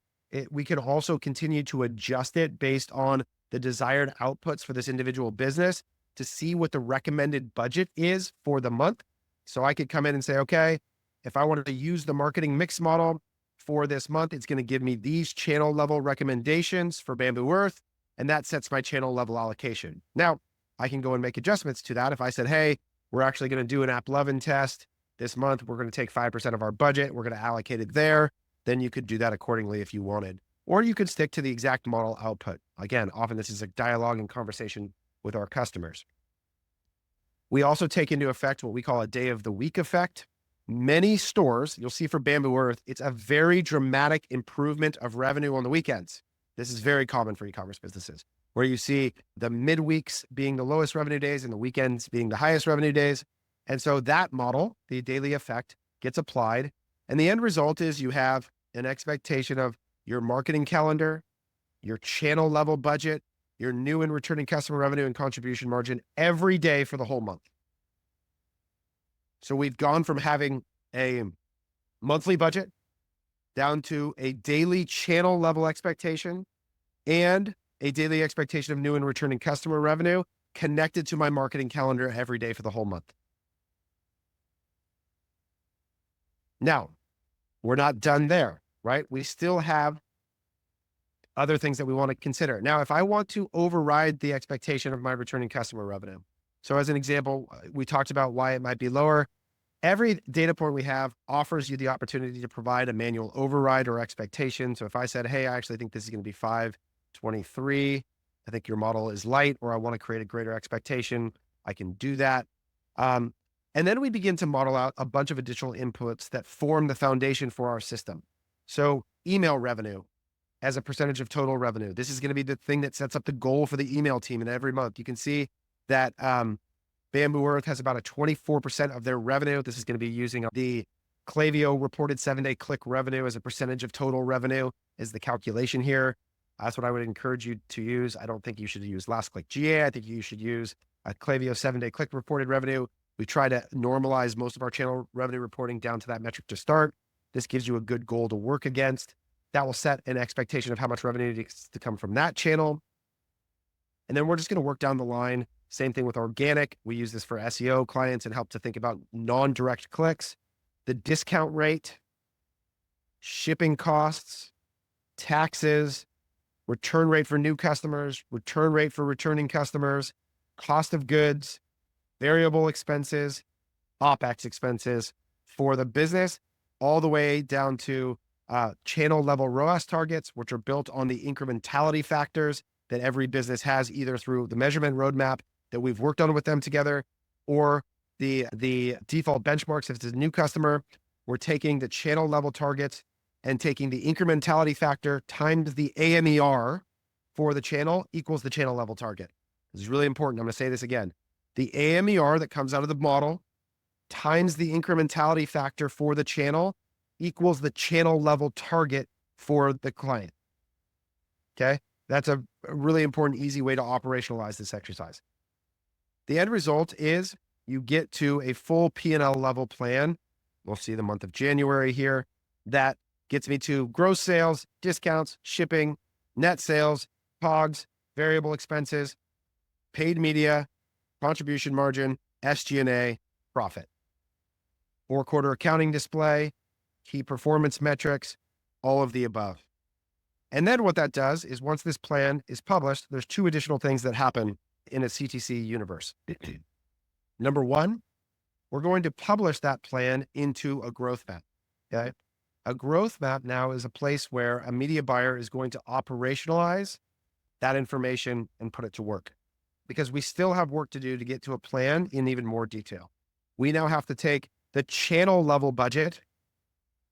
We can also continue to adjust it based on the desired outputs for this individual business to see what the recommended budget is for the month. So I could come in and say, okay, if I wanted to use the marketing mix model for this month, it's going to give me these channel level recommendations for Bamboo Earth, and that sets my channel level allocation. Now, I can go and make adjustments to that. If I said, hey, we're actually going to do an AppLovin test this month, we're going to take 5% of our budget. We're going to allocate it there. Then you could do that accordingly if you wanted. Or you could stick to the exact model output. Again, often this is a dialogue and conversation with our customers. We also take into effect what we call a day of the week effect. Many stores, you'll see for Bamboo Earth, it's a very dramatic improvement of revenue on the weekends. This is very common for e-commerce businesses, where you see the midweeks being the lowest revenue days and the weekends being the highest revenue days. And so that model, the daily effect, gets applied. And the end result is you have an expectation of your marketing calendar, your channel level budget, your new and returning customer revenue and contribution margin every day for the whole month. So we've gone from having a monthly budget down to a daily channel level expectation and a daily expectation of new and returning customer revenue connected to my marketing calendar every day for the whole month. Now, we're not done there, right? We still have other things that we want to consider. Now, if I want to override the expectation of my returning customer revenue. So as an example, we talked about why it might be lower. Every data point we have offers you the opportunity to provide a manual override or expectation. So if I said, hey, I actually think this is going to be 523, I think your model is light, or I want to create a greater expectation, I can do that. And then we begin to model out a bunch of additional inputs that form the foundation for our system. So email revenue as a percentage of total revenue. This is going to be the thing that sets up the goal for the email team. And every month you can see that Bamboo Earth has about a 24% of their revenue. This is going to be using the Klaviyo reported 7-day click revenue as a percentage of total revenue is the calculation here. That's what I would encourage you to use. I don't think you should use last click GA. I think you should use a Klaviyo 7-day click reported revenue. We try to normalize most of our channel revenue reporting down to that metric to start. This gives you a good goal to work against. That will set an expectation of how much revenue needs to come from that channel. And then we're just going to work down the line. Same thing with organic. We use this for SEO clients and help to think about non-direct clicks, the discount rate, shipping costs, taxes, return rate for new customers, return rate for returning customers, cost of goods, variable expenses, OpEx expenses for the business, all the way down to channel level ROAS targets, which are built on the incrementality factors that every business has, either through the measurement roadmap that we've worked on with them together, or the default benchmarks. If it's a new customer, we're taking the channel level targets and taking the incrementality factor times the AMER for the channel equals the channel level target. This is really important. I'm going to say this again. The AMER that comes out of the model times the incrementality factor for the channel equals the channel level target for the client. Okay. That's a really important, easy way to operationalize this exercise. The end result is you get to a full P&L level plan. We'll see the month of January here. That gets me to gross sales, discounts, shipping, net sales, COGS, variable expenses, paid media, contribution margin, SG&A, profit. 4-quarter accounting display, key performance metrics, all of the above. And then what that does is once this plan is published, there's 2 additional things that happen in a CTC universe. Number 1, we're going to publish that plan into a growth map. Okay. A growth map now is a place where a media buyer is going to operationalize that information and put it to work, because we still have work to do to get to a plan in even more detail. We now have to take the channel level budget.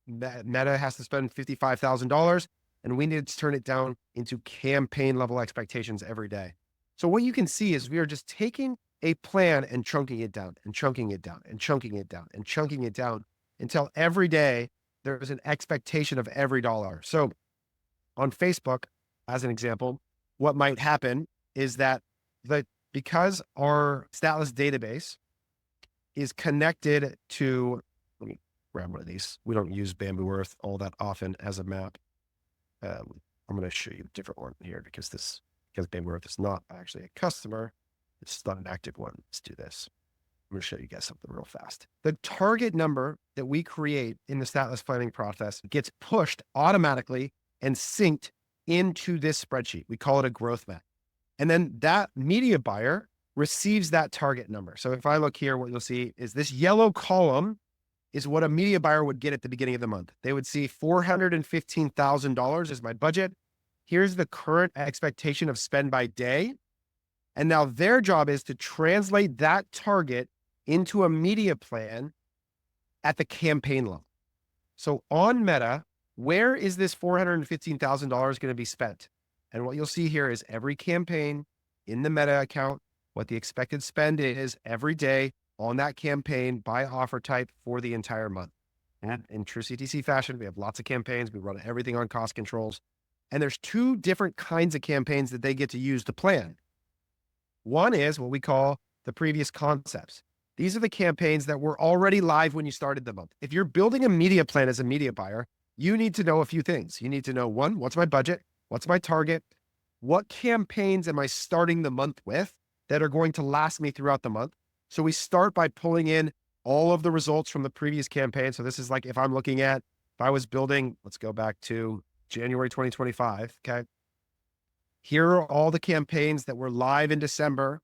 Meta has to spend $55,000, and we need to turn it down into campaign level expectations every day. So what you can see is we are just taking a plan and chunking it down and chunking it down and chunking it down and chunking it down until every day there's an expectation of every dollar. So on Facebook, as an example, what might happen is that because our statless database is connected to, let me grab one of these. We don't use Bamboo Earth all that often as a map. I'm going to show you a different one here because Bamboo Earth is not actually a customer. It's not an active one. Let's do this. I'm going to show you guys something real fast. The target number that we create in the statless planning process gets pushed automatically and synced into this spreadsheet. We call it a growth map. And then that media buyer receives that target number. So if I look here, what you'll see is this yellow column is what a media buyer would get at the beginning of the month. They would see $415,000 as my budget. Here's the current expectation of spend by day. And now their job is to translate that target into a media plan at the campaign level. So on Meta, where is this $415,000 going to be spent? And what you'll see here is every campaign in the Meta account, what the expected spend is every day on that campaign by offer type for the entire month. And in true CTC fashion, we have lots of campaigns. We run everything on cost controls. And there's two different kinds of campaigns that they get to use to plan. One is what we call the previous concepts. These are the campaigns that were already live when you started the month. If you're building a media plan as a media buyer, you need to know a few things. You need to know, one, what's my budget? What's my target? What campaigns am I starting the month with that are going to last me throughout the month? So we start by pulling in all of the results from the previous campaign. So this is like if I'm looking at, if I was building, let's go back to January 2025, okay? Here are all the campaigns that were live in December.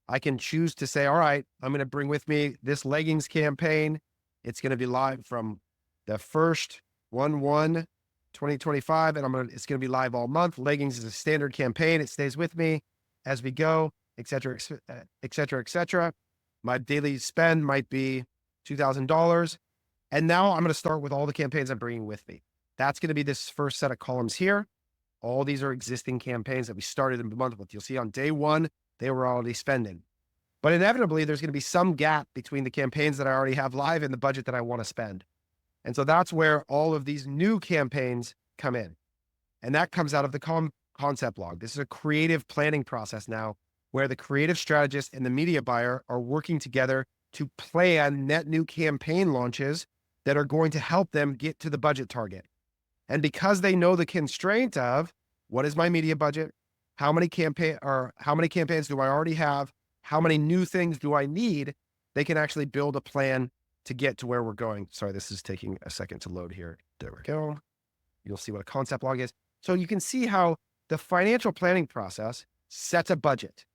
I can choose to say, all right, I'm going to bring with me this leggings campaign. It's going to be live from the first 1/1/2025, and it's going to be live all month. Leggings is a standard campaign. It stays with me as we go, et cetera, et cetera, et cetera. My daily spend might be $2,000. And now I'm going to start with all the campaigns I'm bringing with me. That's going to be this first set of columns here. All these are existing campaigns that we started in the month with. You'll see on day one, they were already spending. But inevitably, there's going to be some gap between the campaigns that I already have live and the budget that I want to spend. And so that's where all of these new campaigns come in. And that comes out of the concept log. This is a creative planning process now where the creative strategist and the media buyer are working together to plan net new campaign launches that are going to help them get to the budget target. And because they know the constraint of what is my media budget, how many campaigns do I already have, how many new things do I need, they can actually build a plan to get to where we're going. Sorry, this is taking a second to load here. There we go. You'll see what a concept log is. So you can see how the financial planning process sets a budget,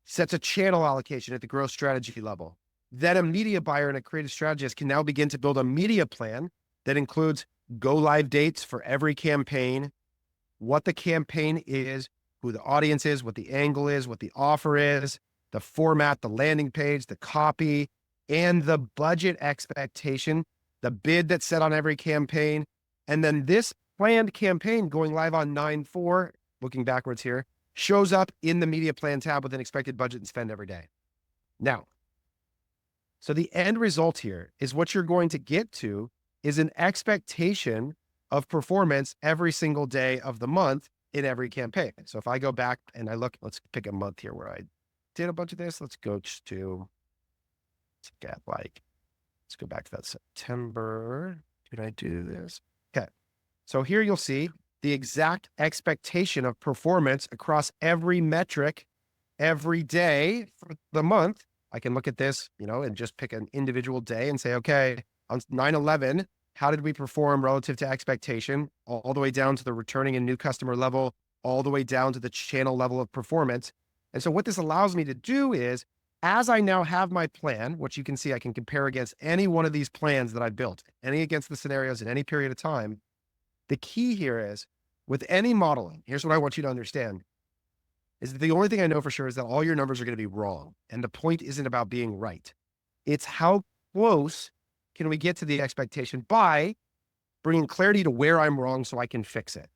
sets a channel allocation at the growth strategy level. Then a media buyer and a creative strategist can now begin to build a media plan that includes go live dates for every campaign, what the campaign is, who the audience is, what the angle is, what the offer is, the format, the landing page, the copy, and the budget expectation, the bid that's set on every campaign. And then this planned campaign going live on 9/4, looking backwards here, shows up in the media plan tab with an expected budget and spend every day. Now, so the end result here is what you're going to get to is an expectation of performance every single day of the month in every campaign. So if I go back and I look, let's pick a month here where I did a bunch of this. Let's go to, let's go back to that September. Did I do this? Okay. So here you'll see the exact expectation of performance across every metric every day for the month. I can look at this, and just pick an individual day and say, okay, on 9/11, how did we perform relative to expectation, all the way down to the returning and new customer level, all the way down to the channel level of performance. And so what this allows me to do is, as I now have my plan, which you can see I can compare against any one of these plans that I built, any against the scenarios in any period of time. The key here is with any modeling, here's what I want you to understand, is that the only thing I know for sure is that all your numbers are going to be wrong. And the point isn't about being right. It's how close can we get to the expectation by bringing clarity to where I'm wrong so I can fix it.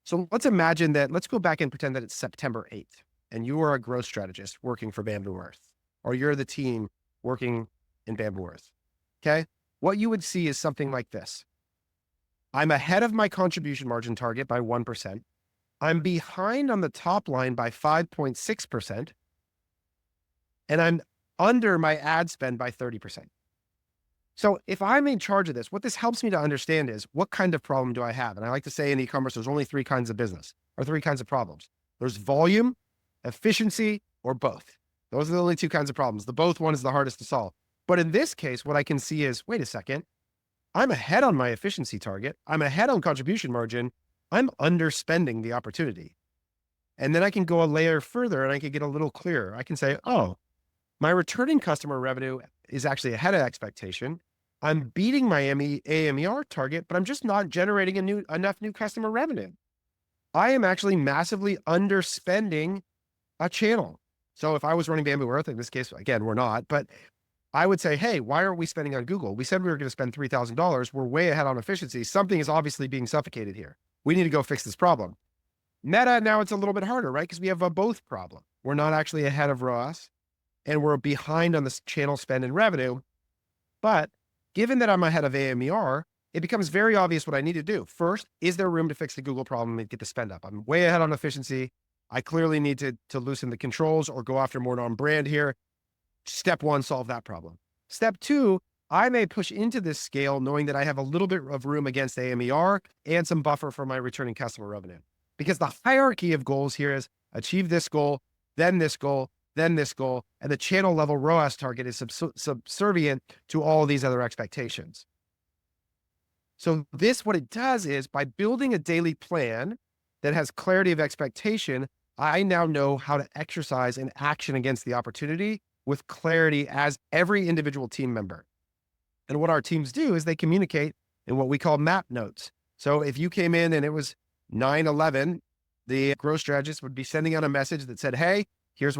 So let's imagine that, let's go back and pretend that it's September 8th and you are a growth strategist working for Bamboo Earth, or you're the team working in Bamboo Earth. Okay. What you would see is something like this. I'm ahead of my contribution margin target by 1%. I'm behind on the top line by 5.6%. And I'm under my ad spend by 30%. So if I'm in charge of this, what this helps me to understand is what kind of problem do I have? And I like to say in e-commerce, there's only three kinds of business or three kinds of problems. There's volume, efficiency, or both. Those are the only two kinds of problems. The both one is the hardest to solve. But in this case, what I can see is, wait a second, I'm ahead on my efficiency target. I'm ahead on contribution margin. I'm underspending the opportunity. And then I can go a layer further and I can get a little clearer. I can say, oh, my returning customer revenue is actually ahead of expectation. I'm beating my AMER target, but I'm just not generating enough new customer revenue. I am actually massively underspending a channel. So if I was running Bamboo Earth, in this case, again, we're not, but I would say, hey, why aren't we spending on Google? We said we were going to spend $3,000. We're way ahead on efficiency. Something is obviously being suffocated here. We need to go fix this problem. Meta, now it's a little bit harder, right? Because we have a both problem. We're not actually ahead of ROAS and we're behind on this channel spend and revenue. But given that I'm ahead of AMER, it becomes very obvious what I need to do. First, is there room to fix the Google problem and get the spend up? I'm way ahead on efficiency. I clearly need to loosen the controls or go after more non-brand here. Step one, solve that problem. Step two, I may push into this scale knowing that I have a little bit of room against AMER and some buffer for my returning customer revenue. Because the hierarchy of goals here is achieve this goal, then this goal, then this goal, and the channel level ROAS target is subservient to all these other expectations. So this, what it does is by building a daily plan that has clarity of expectation, I now know how to exercise and action against the opportunity with clarity as every individual team member. And what our teams do is they communicate in what we call map notes. So if you came in and it was 9/11, the growth strategist would be sending out a message that said, hey, here's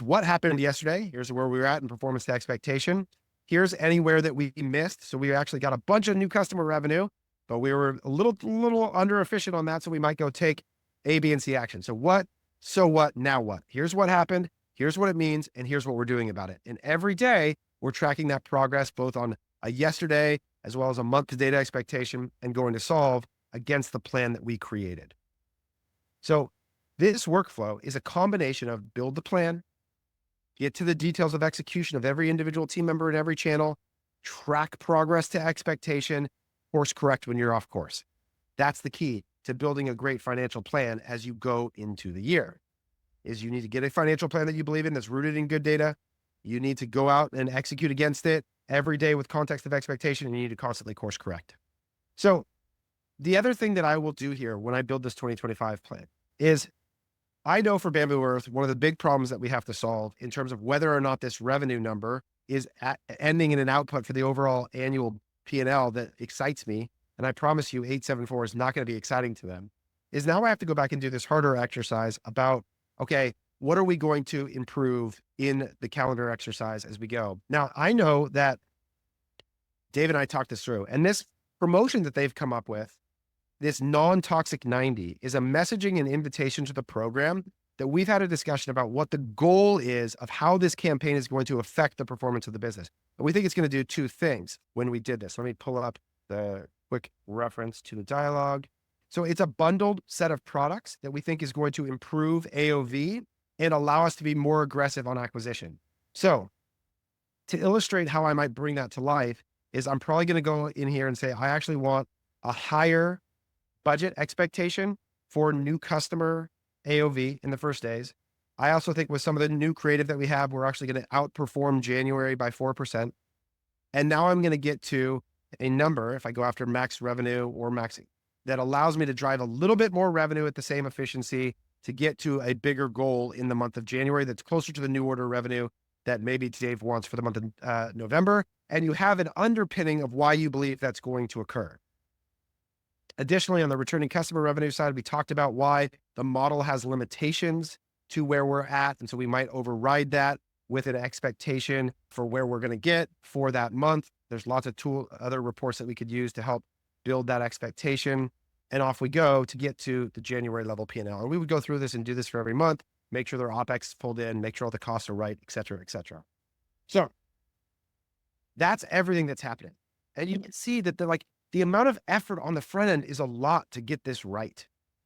what happened yesterday. Here's where we were at in performance to expectation. Here's anywhere that we missed. So we actually got a bunch of new customer revenue, but we were a little under efficient on that. So we might go take A, B, and C action. So what, now what? Here's what happened. Here's what it means. And here's what we're doing about it. And every day we're tracking that progress, both on a yesterday, as well as a month to date expectation, and going to solve against the plan that we created. So this workflow is a combination of build the plan, get to the details of execution of every individual team member in every channel, track progress to expectation, course correct when you're off course. That's the key to building a great financial plan as you go into the year. Is you need to get a financial plan that you believe in that's rooted in good data. You need to go out and execute against it every day with context of expectation, and you need to constantly course correct. So the other thing that I will do here when I build this 2025 plan is I know for Bamboo Earth, one of the big problems that we have to solve in terms of whether or not this revenue number is ending in an output for the overall annual P&L that excites me, and I promise you 874 is not going to be exciting to them, is now I have to go back and do this harder exercise about, okay, what are we going to improve in the calendar exercise as we go? Now, I know that Dave and I talked this through, and this promotion that they've come up with, this non-toxic 90, is a messaging and invitation to the program that we've had a discussion about what the goal is of how this campaign is going to affect the performance of the business. And we think it's going to do two things when we did this. Let me pull up the quick reference to the dialogue. So it's a bundled set of products that we think is going to improve AOV and allow us to be more aggressive on acquisition. So to illustrate how I might bring that to life is I'm probably going to go in here and say, I actually want a higher budget expectation for new customer AOV in the first days. I also think with some of the new creative that we have, we're actually going to outperform January by 4%. And now I'm going to get to a number, if I go after max revenue or maxing, that allows me to drive a little bit more revenue at the same efficiency to get to a bigger goal in the month of January that's closer to the new order revenue that maybe Dave wants for the month of November. And you have an underpinning of why you believe that's going to occur. Additionally, on the returning customer revenue side, we talked about why the model has limitations to where we're at. And so we might override that with an expectation for where we're going to get for that month. There's lots of other reports that we could use to help build that expectation. And off we go to get to the January level P&L. And we would go through this and do this for every month, make sure their OpEx is pulled in, make sure all the costs are right, et cetera, et cetera. So that's everything that's happening. And you can see that the amount of effort on the front end is a lot to get this right.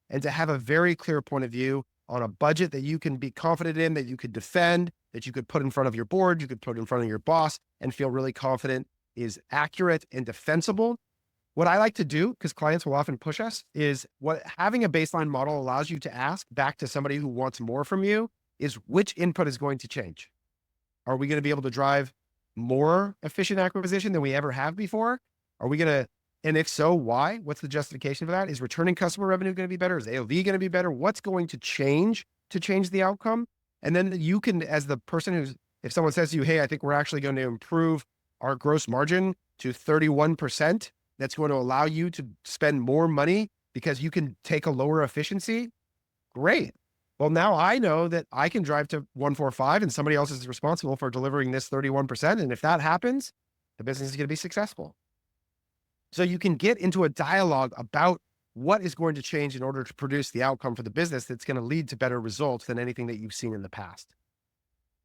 And to have a very clear point of view on a budget that you can be confident in, that you could defend, that you could put in front of your board, you could put in front of your boss and feel really confident is accurate and defensible. What I like to do, because clients will often push us, is what having a baseline model allows you to ask back to somebody who wants more from you is which input is going to change. Are we going to be able to drive more efficient acquisition than we ever have before? Are we going to, and if so, why? What's the justification for that? Is returning customer revenue going to be better? Is AOV going to be better? What's going to change the outcome? And then you can, as the person if someone says to you, hey, I think we're actually going to improve our gross margin to 31%. That's going to allow you to spend more money because you can take a lower efficiency. Great. Well, now I know that I can drive to 145 and somebody else is responsible for delivering this 31%. And if that happens, the business is going to be successful. So you can get into a dialogue about what is going to change in order to produce the outcome for the business that's going to lead to better results than anything that you've seen in the past.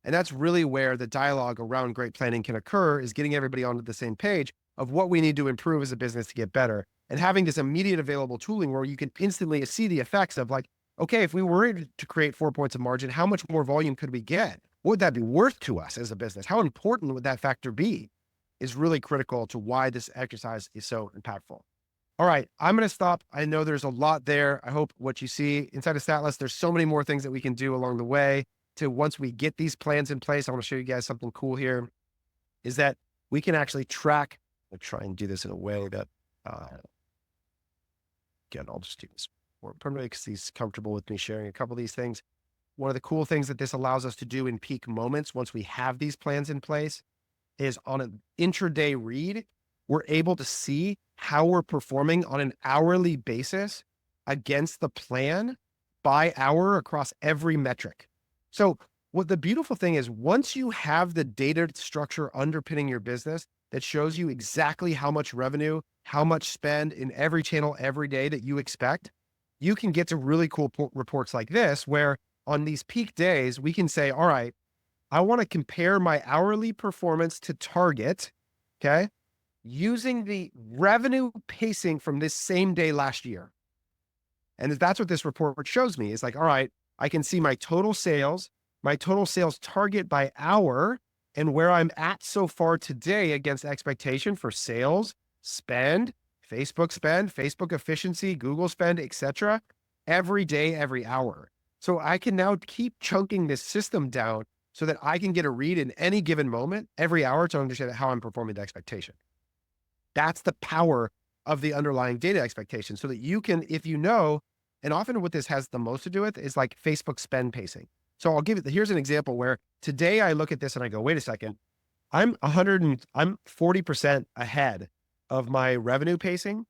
And that's really where the dialogue around great planning can occur, is getting everybody onto the same page of what we need to improve as a business to get better, and having this immediate available tooling where you can instantly see the effects of like, okay, if we were to create 4 points of margin, how much more volume could we get? What would that be worth to us as a business? How important would that factor be? Is really critical to why this exercise is so impactful. All right, I'm going to stop. I know there's a lot there. I hope what you see inside of Statless, there's so many more things that we can do along the way to once we get these plans in place. I want to show you guys something cool here, is that we can actually track. I'll try and do this in a way that, again, I'll just do this more permanently because he's comfortable with me sharing a couple of these things. One of the cool things that this allows us to do in peak moments, once we have these plans in place, is on an intraday read, we're able to see how we're performing on an hourly basis against the plan by hour across every metric. So what the beautiful thing is, once you have the data structure underpinning your business that shows you exactly how much revenue, how much spend in every channel every day that you expect, you can get to really cool reports like this, where on these peak days, we can say, all right, I want to compare my hourly performance to target, okay, using the revenue pacing from this same day last year. And that's what this report shows me. It's like, all right, I can see my total sales target by hour, and where I'm at so far today against expectation for sales, spend, Facebook efficiency, Google spend, etc. every day, every hour. So I can now keep chunking this system down so that I can get a read in any given moment, every hour, to understand how I'm performing to expectation. That's the power of the underlying data expectation, so that you can, if you know, and often what this has the most to do with is like Facebook spend pacing. So I'll give it, here's an example where today I look at this and I go, wait a second, I'm 40% ahead of my revenue pacing.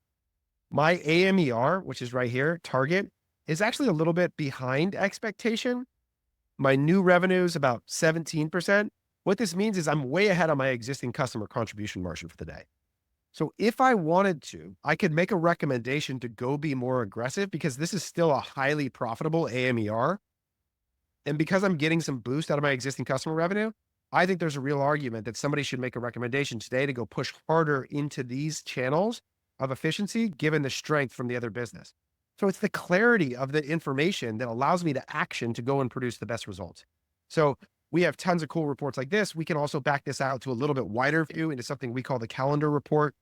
My AMER, which is right here, target, is actually a little bit behind expectation. My new revenue is about 17%. What this means is I'm way ahead on my existing customer contribution margin for the day. So if I wanted to, I could make a recommendation to go be more aggressive, because this is still a highly profitable AMER. And because I'm getting some boost out of my existing customer revenue, I think there's a real argument that somebody should make a recommendation today to go push harder into these channels of efficiency, given the strength from the other business. So it's the clarity of the information that allows me to action to go and produce the best results. So we have tons of cool reports like this. We can also back this out to a little bit wider view into something we call the calendar report,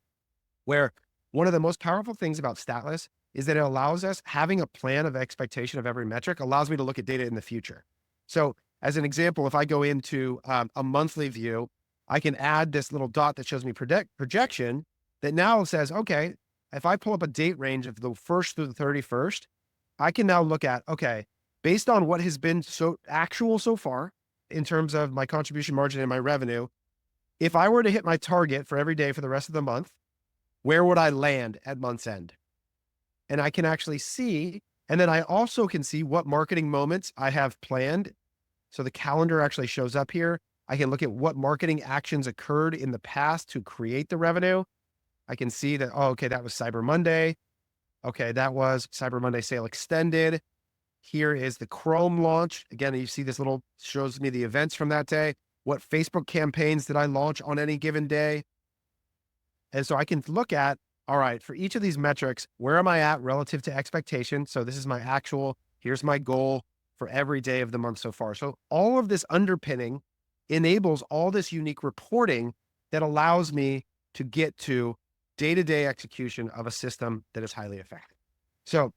where one of the most powerful things about Statless is that it allows us, having a plan of expectation of every metric allows me to look at data in the future. So as an example, if I go into a monthly view, I can add this little dot that shows me projection that now says, okay, if I pull up a date range of the 1st through the 31st, I can now look at, okay, based on what has been actual so far in terms of my contribution margin and my revenue, if I were to hit my target for every day for the rest of the month, where would I land at month's end? And I can actually see, and then I also can see what marketing moments I have planned. So the calendar actually shows up here. I can look at what marketing actions occurred in the past to create the revenue. I can see that, oh, okay, that was Cyber Monday. Okay, that was Cyber Monday sale extended. Here is the Chrome launch. Again, you see this little, shows me the events from that day. What Facebook campaigns did I launch on any given day? And so I can look at, all right, for each of these metrics, where am I at relative to expectation? So this is my actual, here's my goal for every day of the month so far. So all of this underpinning enables all this unique reporting that allows me to get to day-to-day execution of a system that is highly effective. So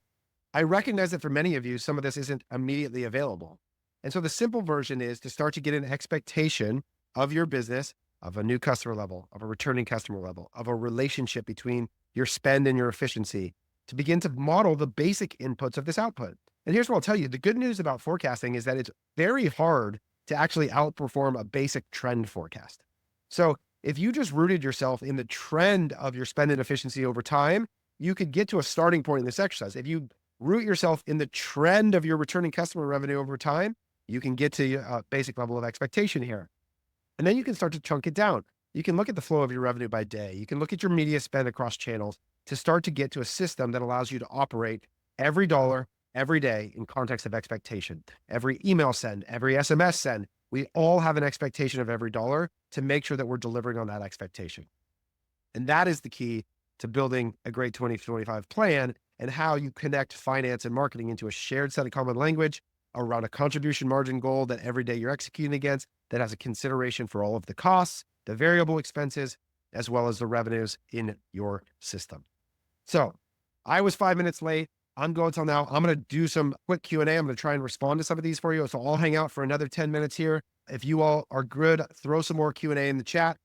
I recognize that for many of you, some of this isn't immediately available. And so the simple version is to start to get an expectation of your business, of a new customer level, of a returning customer level, of a relationship between your spend and your efficiency, to begin to model the basic inputs of this output. And here's what I'll tell you. The good news about forecasting is that it's very hard to actually outperform a basic trend forecast. So if you just rooted yourself in the trend of your spend and efficiency over time, you could get to a starting point in this exercise. If you root yourself in the trend of your returning customer revenue over time, you can get to a basic level of expectation here. And then you can start to chunk it down. You can look at the flow of your revenue by day. You can look at your media spend across channels to start to get to a system that allows you to operate every dollar every day in context of expectation. Every email send, every SMS send, we all have an expectation of every dollar to make sure that we're delivering on that expectation. And that is the key to building a great 2025 plan and how you connect finance and marketing into a shared set of common language around a contribution margin goal that every day you're executing against that has a consideration for all of the costs, the variable expenses, as well as the revenues in your system. So I was 5 minutes late. I'm going till now. I'm going to do some quick Q&A. I'm going to try and respond to some of these for you. So I'll hang out for another 10 minutes here. If you all are good, throw some more Q&A in the chat,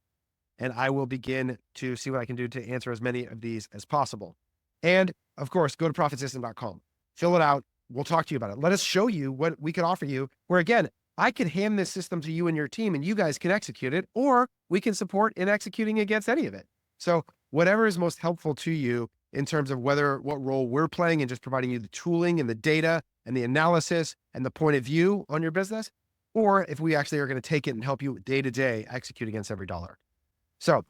and I will begin to see what I can do to answer as many of these as possible. And of course, go to PROPHITSystem.com, fill it out. We'll talk to you about it. Let us show you what we could offer you, where again, I could hand this system to you and your team and you guys can execute it, or we can support in executing against any of it. So whatever is most helpful to you in terms of what role we're playing and just providing you the tooling and the data and the analysis and the point of view on your business, or if we actually are going to take it and help you day to day execute against every dollar. So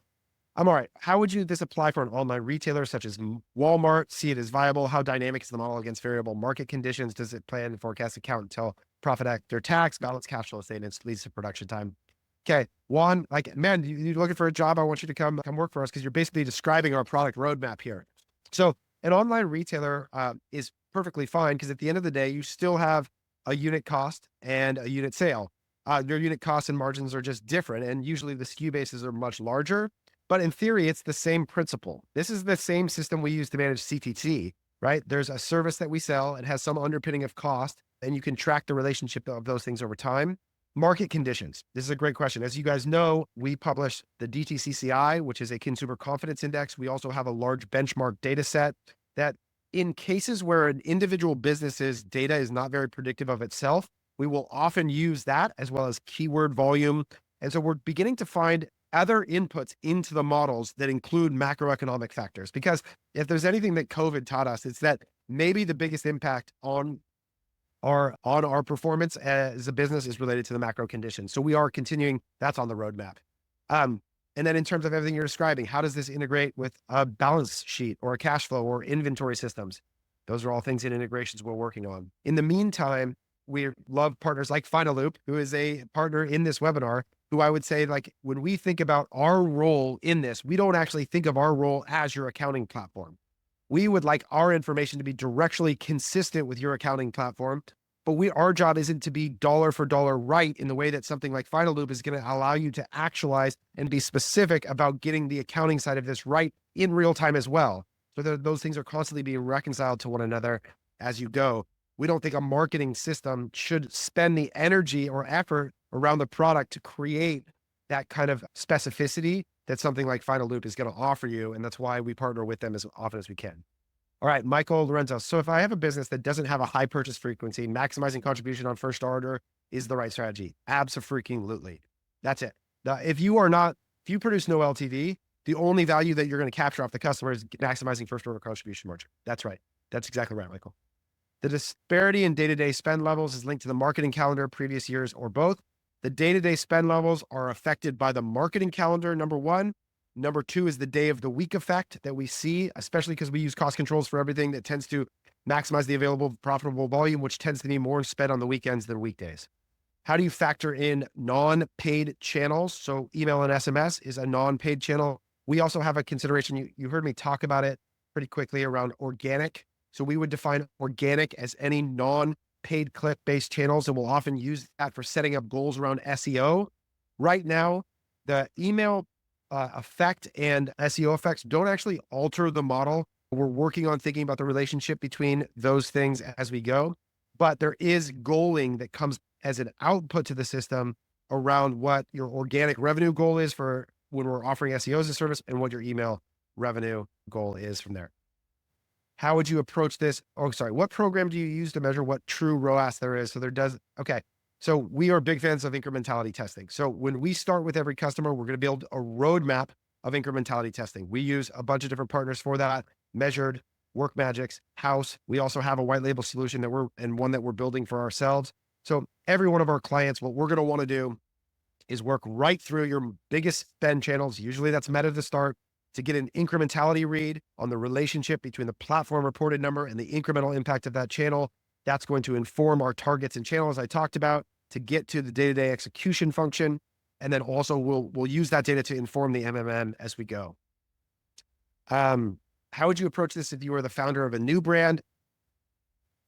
I'm all right. How would this apply for an online retailer such as Walmart? See it as viable? How dynamic is the model against variable market conditions? Does it plan and forecast account until profit after tax, balance cash flow statements, leads to production time? Okay, Juan, like, man, you're looking for a job. I want you to come work for us because you're basically describing our product roadmap here. So an online retailer is perfectly fine because at the end of the day, you still have a unit cost and a unit sale. Your unit costs and margins are just different, and usually the SKU bases are much larger. But in theory, it's the same principle. This is the same system we use to manage CTT, right? There's a service that we sell. It has some underpinning of cost, and you can track the relationship of those things over time. Market conditions. This is a great question. As you guys know, we publish the DTCCI, which is a consumer confidence index. We also have a large benchmark data set that in cases where an individual business's data is not very predictive of itself, we will often use that as well as keyword volume. And so we're beginning to find other inputs into the models that include macroeconomic factors. Because if there's anything that COVID taught us, it's that maybe the biggest impact on our performance as a business is related to the macro conditions. So we are continuing, that's on the roadmap. And then in terms of everything you're describing, how does this integrate with a balance sheet or a cash flow or inventory systems? Those are all things in integrations we're working on. In the meantime, we love partners like Finaloop, who is a partner in this webinar, who I would say, like, when we think about our role in this, we don't actually think of our role as your accounting platform. We would like our information to be directionally consistent with your accounting platform, but our job isn't to be dollar for dollar right in the way that something like Finaloop is going to allow you to actualize and be specific about getting the accounting side of this right in real time as well. So those things are constantly being reconciled to one another as you go. We don't think a marketing system should spend the energy or effort around the product to create that kind of specificity that something like Finaloop is going to offer you. And that's why we partner with them as often as we can. All right, Michael Lorenzo. So if I have a business that doesn't have a high purchase frequency, maximizing contribution on first order is the right strategy. Abso-freaking-lutely. That's it. If you produce no LTV, the only value that you're going to capture off the customer is maximizing first order contribution margin. That's right. That's exactly right, Michael. The disparity in day-to-day spend levels is linked to the marketing calendar, previous years, or both. The day-to-day spend levels are affected by the marketing calendar, number one. Number two is the day of the week effect that we see, especially because we use cost controls for everything that tends to maximize the available profitable volume, which tends to be more spent on the weekends than weekdays. How do you factor in non-paid channels? So email and SMS is a non-paid channel. We also have a consideration, you heard me talk about it pretty quickly, around organic. So we would define organic as any non-paid click-based channels, and we'll often use that for setting up goals around SEO. Right now, the email effect and SEO effects don't actually alter the model. We're working on thinking about the relationship between those things as we go, but there is goaling that comes as an output to the system around what your organic revenue goal is for when we're offering SEO as a service and what your email revenue goal is from there. How would you approach this? Oh, sorry. What program do you use to measure what true ROAS there is? So okay. So we are big fans of incrementality testing. So when we start with every customer, we're going to build a roadmap of incrementality testing. We use a bunch of different partners for that: Measured, WorkMagics, House. We also have a white label solution and one that we're building for ourselves. So every one of our clients, what we're going to want to do is work right through your biggest spend channels. Usually that's Meta to start, to get an incrementality read on the relationship between the platform reported number and the incremental impact of that channel. That's going to inform our targets and channels I talked about, to get to the day-to-day execution function. And then also we'll use that data to inform the MMM as we go. How would you approach this if you were the founder of a new brand?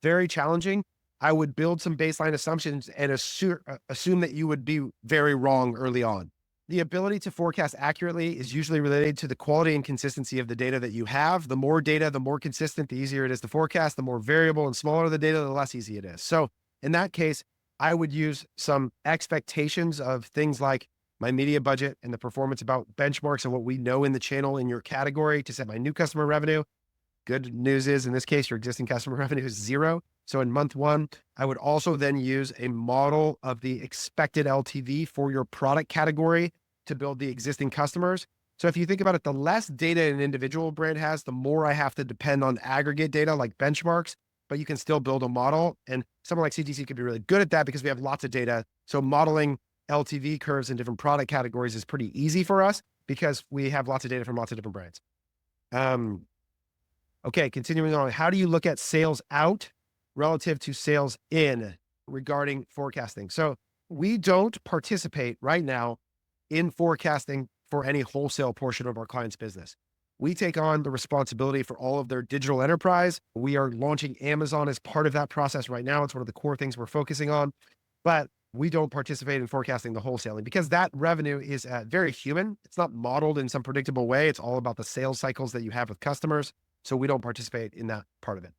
Very challenging. I would build some baseline assumptions and assume that you would be very wrong early on. The ability to forecast accurately is usually related to the quality and consistency of the data that you have. The more data, the more consistent, the easier it is to forecast. The more variable and smaller the data, the less easy it is. So in that case, I would use some expectations of things like my media budget and the performance about benchmarks and what we know in the channel in your category to set my new customer revenue. Good news is, in this case, your existing customer revenue is 0. So in month 1, I would also then use a model of the expected LTV for your product category to build the existing customers. So if you think about it, the less data an individual brand has, the more I have to depend on aggregate data like benchmarks, but you can still build a model. And someone like CTC could be really good at that because we have lots of data. So modeling LTV curves in different product categories is pretty easy for us because we have lots of data from lots of different brands. Okay, continuing on. How do you look at sales out relative to sales in regarding forecasting? So we don't participate right now in forecasting for any wholesale portion of our client's business. We take on the responsibility for all of their digital enterprise. We are launching Amazon as part of that process right now. It's one of the core things we're focusing on, but we don't participate in forecasting the wholesaling because that revenue is very human. It's not modeled in some predictable way. It's all about the sales cycles that you have with customers. So we don't participate in that part of it.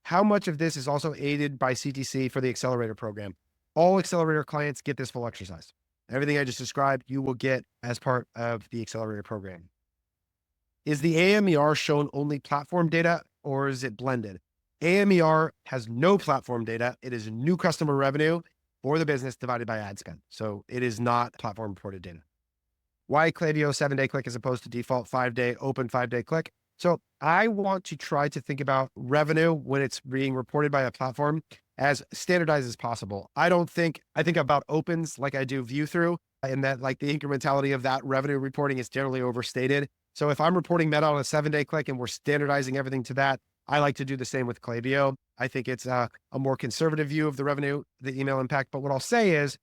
How much of this is also aided by CTC for the accelerator program? All accelerator clients get this full exercise. Everything I just described, you will get as part of the accelerator program. Is the AMER shown only platform data or is it blended? AMER has no platform data. It is new customer revenue for the business divided by ad spend. So it is not platform reported data. Why Klaviyo 7-day click as opposed to default 5-day open 5-day click? So I want to try to think about revenue when it's being reported by a platform as standardized as possible. I think about opens like I do view through, and that like the incrementality of that revenue reporting is generally overstated. So if I'm reporting Meta on a 7-day click and we're standardizing everything to that, I like to do the same with Klaviyo. I think it's a more conservative view of the revenue, the email impact. But what I'll say is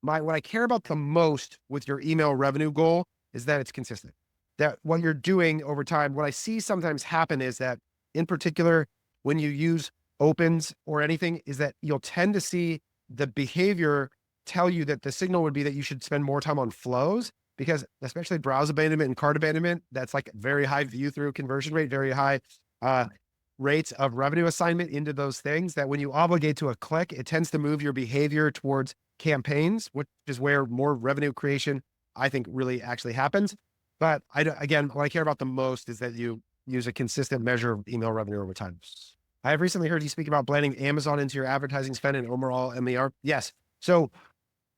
what I care about the most with your email revenue goal is that it's consistent. That what you're doing over time, what I see sometimes happen is that in particular, when you use opens or anything, is that you'll tend to see the behavior tell you that the signal would be that you should spend more time on flows, because especially browse abandonment and cart abandonment, that's like very high view through conversion rate, very high rates of revenue assignment into those things, that when you obligate to a click, it tends to move your behavior towards campaigns, which is where more revenue creation, I think, really actually happens. But again, what I care about the most is that you use a consistent measure of email revenue over time. I have recently heard you speak about blending Amazon into your advertising spend and overall MER. Yes. So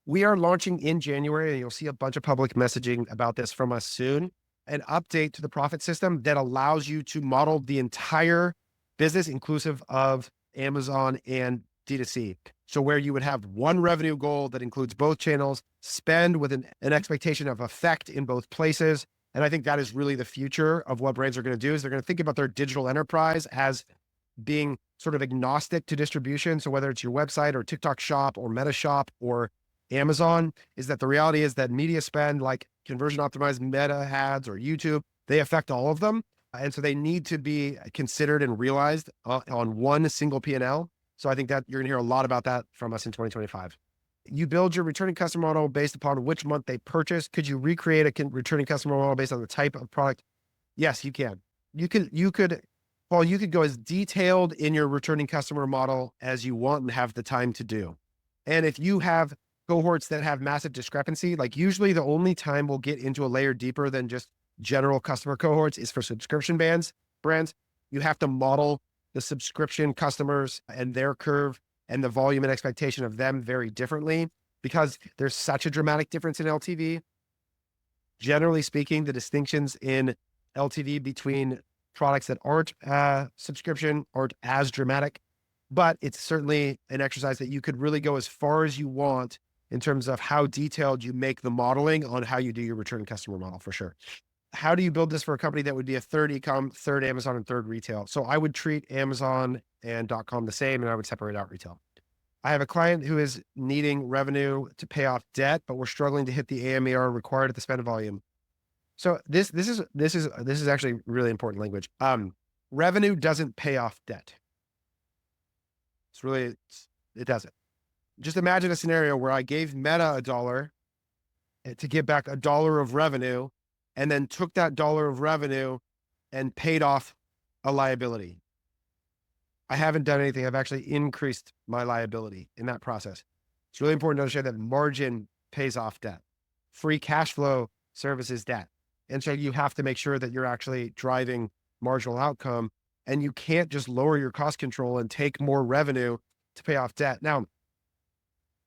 we are launching in January, and you'll see a bunch of public messaging about this from us soon, an update to the PROPHIT system that allows you to model the entire business inclusive of Amazon and D2C. So where you would have one revenue goal that includes both channels, spend with an expectation of effect in both places. And I think that is really the future of what brands are going to do, is they're going to think about their digital enterprise as being sort of agnostic to distribution. So whether it's your website or TikTok shop or Meta shop or Amazon, is that the reality is that media spend like conversion optimized Meta ads or YouTube, they affect all of them. And so they need to be considered and realized on one single P&L. So I think that you're going to hear a lot about that from us in 2025. You build your returning customer model based upon which month they purchased. Could you recreate a returning customer model based on the type of product? Yes, you can. You could go as detailed in your returning customer model as you want and have the time to do. And if you have cohorts that have massive discrepancy, like usually the only time we'll get into a layer deeper than just general customer cohorts is for subscription brands. You have to model the subscription customers and their curve and the volume and expectation of them vary differently because there's such a dramatic difference in LTV. Generally speaking, the distinctions in LTV between products that aren't subscription aren't as dramatic, but it's certainly an exercise that you could really go as far as you want in terms of how detailed you make the modeling on how you do your return customer model for sure. How do you build this for a company that would be a third ecom, third Amazon, and third retail? So I would treat Amazon and .com the same, and I would separate out retail. I have a client who is needing revenue to pay off debt, but we're struggling to hit the AMER required at the spend volume. So this is actually really important language. Revenue doesn't pay off debt. It doesn't. Just imagine a scenario where I gave Meta $1 to get back $1 of revenue, and then took that $1 of revenue and paid off a liability. I haven't done anything. I've actually increased my liability in that process. It's really important to understand that margin pays off debt. Free cash flow services debt. And so you have to make sure that you're actually driving marginal outcome, and you can't just lower your cost control and take more revenue to pay off debt. Now,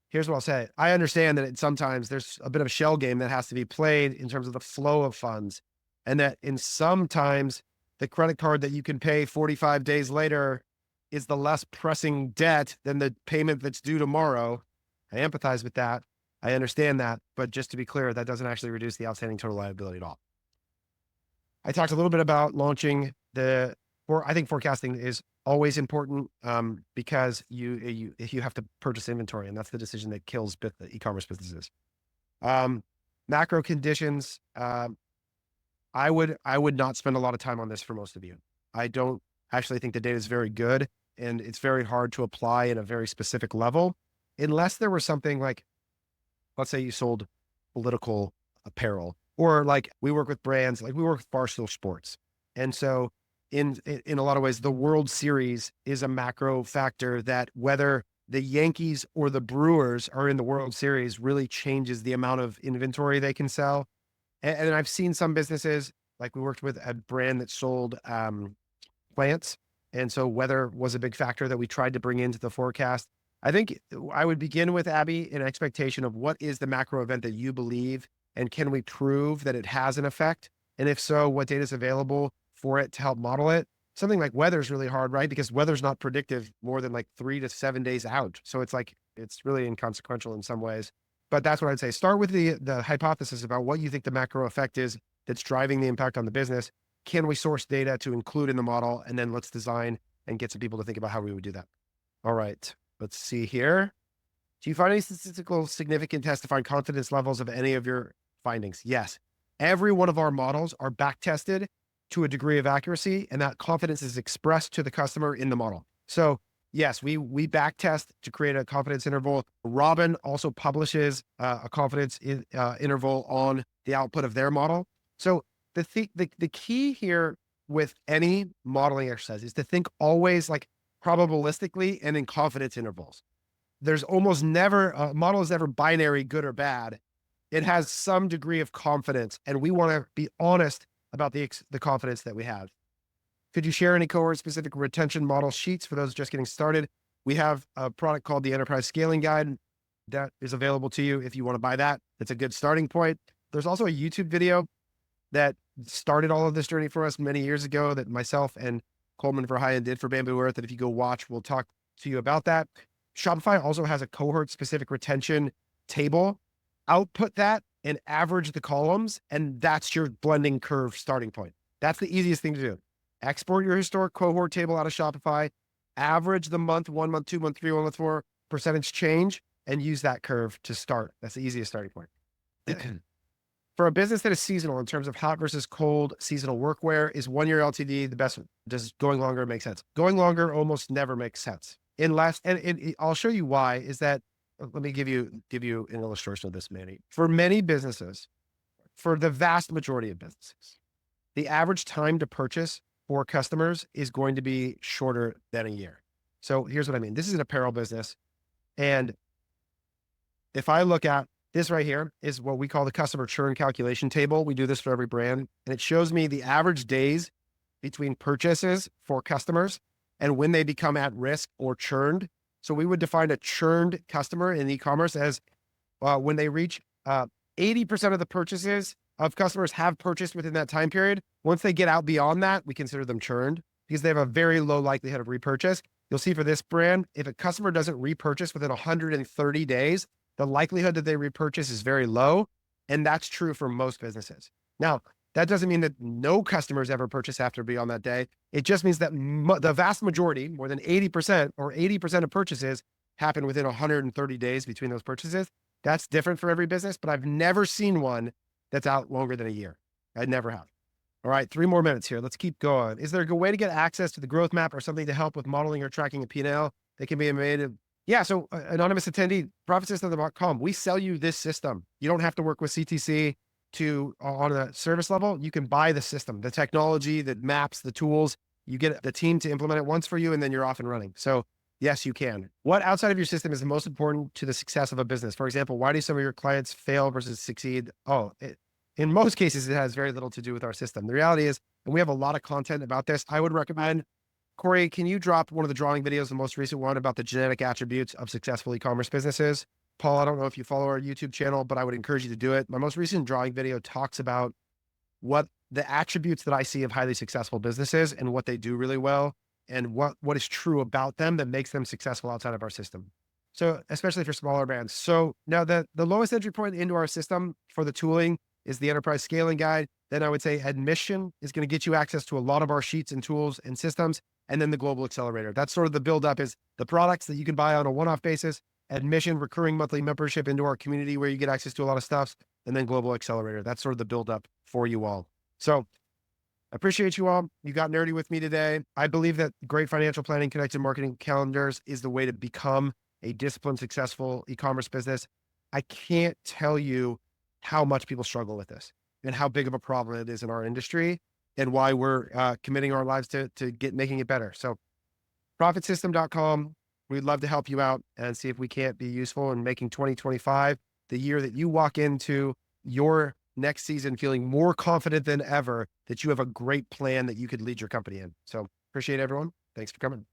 here's what I'll say. I understand that sometimes there's a bit of a shell game that has to be played in terms of the flow of funds, and that in sometimes the credit card that you can pay 45 days later is the less pressing debt than the payment that's due tomorrow. I empathize with that. I understand that. But just to be clear, that doesn't actually reduce the outstanding total liability at all. I talked a little bit about launching I think forecasting is always important because you have to purchase inventory, and that's the decision that kills the e-commerce businesses. Macro conditions. I would not spend a lot of time on this for most of you. I don't actually think the data is very good, and it's very hard to apply at a very specific level, unless there was something like, let's say you sold political apparel, or like we work with brands, like we work with Barstool Sports. And so in a lot of ways, the World Series is a macro factor that whether the Yankees or the Brewers are in the World Series really changes the amount of inventory they can sell. And I've seen some businesses, like we worked with a brand that sold plants. And so weather was a big factor that we tried to bring into the forecast. I think I would begin with, Abby, an expectation of what is the macro event that you believe, and can we prove that it has an effect? And if so, what data is available for it to help model it? Something like weather is really hard, right? Because weather's not predictive more than like 3 to 7 days out. So it's really inconsequential in some ways. But that's what I'd say. Start with the hypothesis about what you think the macro effect is that's driving the impact on the business. Can we source data to include in the model? And then let's design and get some people to think about how we would do that. All right, let's see here. Do you find any statistical significant tests to find confidence levels of any of your findings? Yes. Every one of our models are back tested to a degree of accuracy, and that confidence is expressed to the customer in the model. So yes, we back test to create a confidence interval. Robin also publishes a confidence interval on the output of their model. So the key here with any modeling exercise is to think always like probabilistically and in confidence intervals. There's almost never, a model is never binary, good or bad. It has some degree of confidence, and we want to be honest about the confidence that we have. Could you share any cohort-specific retention model sheets for those just getting started? We have a product called the Enterprise Scaling Guide that is available to you if you want to buy that. It's a good starting point. There's also a YouTube video that started all of this journey for us many years ago that myself and Coleman Verheyen did for Bamboo Earth, that if you go watch, we'll talk to you about that. Shopify also has a cohort-specific retention table. Output that and average the columns, and that's your blending curve starting point. That's the easiest thing to do. Export your historic cohort table out of Shopify, average the month, 1 month, 2 month, 3 month, 4 percentage change, and use that curve to start. That's the easiest starting point. For a business that is seasonal in terms of hot versus cold seasonal workwear, is 1 year LTV the best? Does going longer make sense? Going longer almost never makes sense. Unless, and I'll show you why, is that, let me give you an illustration of this, Manny. For many businesses, for the vast majority of businesses, the average time to purchase for customers is going to be shorter than a year. So here's what I mean. This is an apparel business. And if I look at this right here, is what we call the customer churn calculation table. We do this for every brand, and it shows me the average days between purchases for customers and when they become at risk or churned. So we would define a churned customer in e-commerce as when they reach 80% of the purchases of customers have purchased within that time period. Once they get out beyond that, we consider them churned because they have a very low likelihood of repurchase. You'll see for this brand, if a customer doesn't repurchase within 130 days, the likelihood that they repurchase is very low. And that's true for most businesses. Now, that doesn't mean that no customers ever purchase after beyond that day. It just means that the vast majority, more than 80% or 80% of purchases happen within 130 days between those purchases. That's different for every business, but I've never seen one that's out longer than a year. I never have. All right, 3 more minutes here. Let's keep going. Is there a good way to get access to the growth map or something to help with modeling or tracking a P&L that can be made? Yeah, so anonymous attendee, PROPHITSystem.com. We sell you this system. You don't have to work with CTC on a service level. You can buy the system, the technology, the maps, the tools. You get the team to implement it once for you, and then you're off and running. So yes, you can. What outside of your system is the most important to the success of a business? For example, why do some of your clients fail versus succeed? In most cases, it has very little to do with our system. The reality is, and we have a lot of content about this, I would recommend, Corey, can you drop one of the drawing videos, the most recent one about the genetic attributes of successful e-commerce businesses? Paul, I don't know if you follow our YouTube channel, but I would encourage you to do it. My most recent drawing video talks about what the attributes that I see of highly successful businesses and what they do really well and what is true about them that makes them successful outside of our system. So especially for smaller brands. So now the lowest entry point into our system for the tooling is the enterprise scaling guide. Then I would say admission is going to get you access to a lot of our sheets and tools and systems. And then the global accelerator. That's sort of the buildup is the products that you can buy on a one-off basis, admission, recurring monthly membership into our community where you get access to a lot of stuff, and then global accelerator. That's sort of the buildup for you all. So I appreciate you all. You got nerdy with me today. I believe that great financial planning, connected marketing calendars is the way to become a disciplined, successful e-commerce business. I can't tell you how much people struggle with this and how big of a problem it is in our industry and why we're committing our lives to making it better. So PROPHITSystem.com. We'd love to help you out and see if we can't be useful in making 2025 the year that you walk into your next season feeling more confident than ever that you have a great plan that you could lead your company in. So appreciate everyone. Thanks for coming.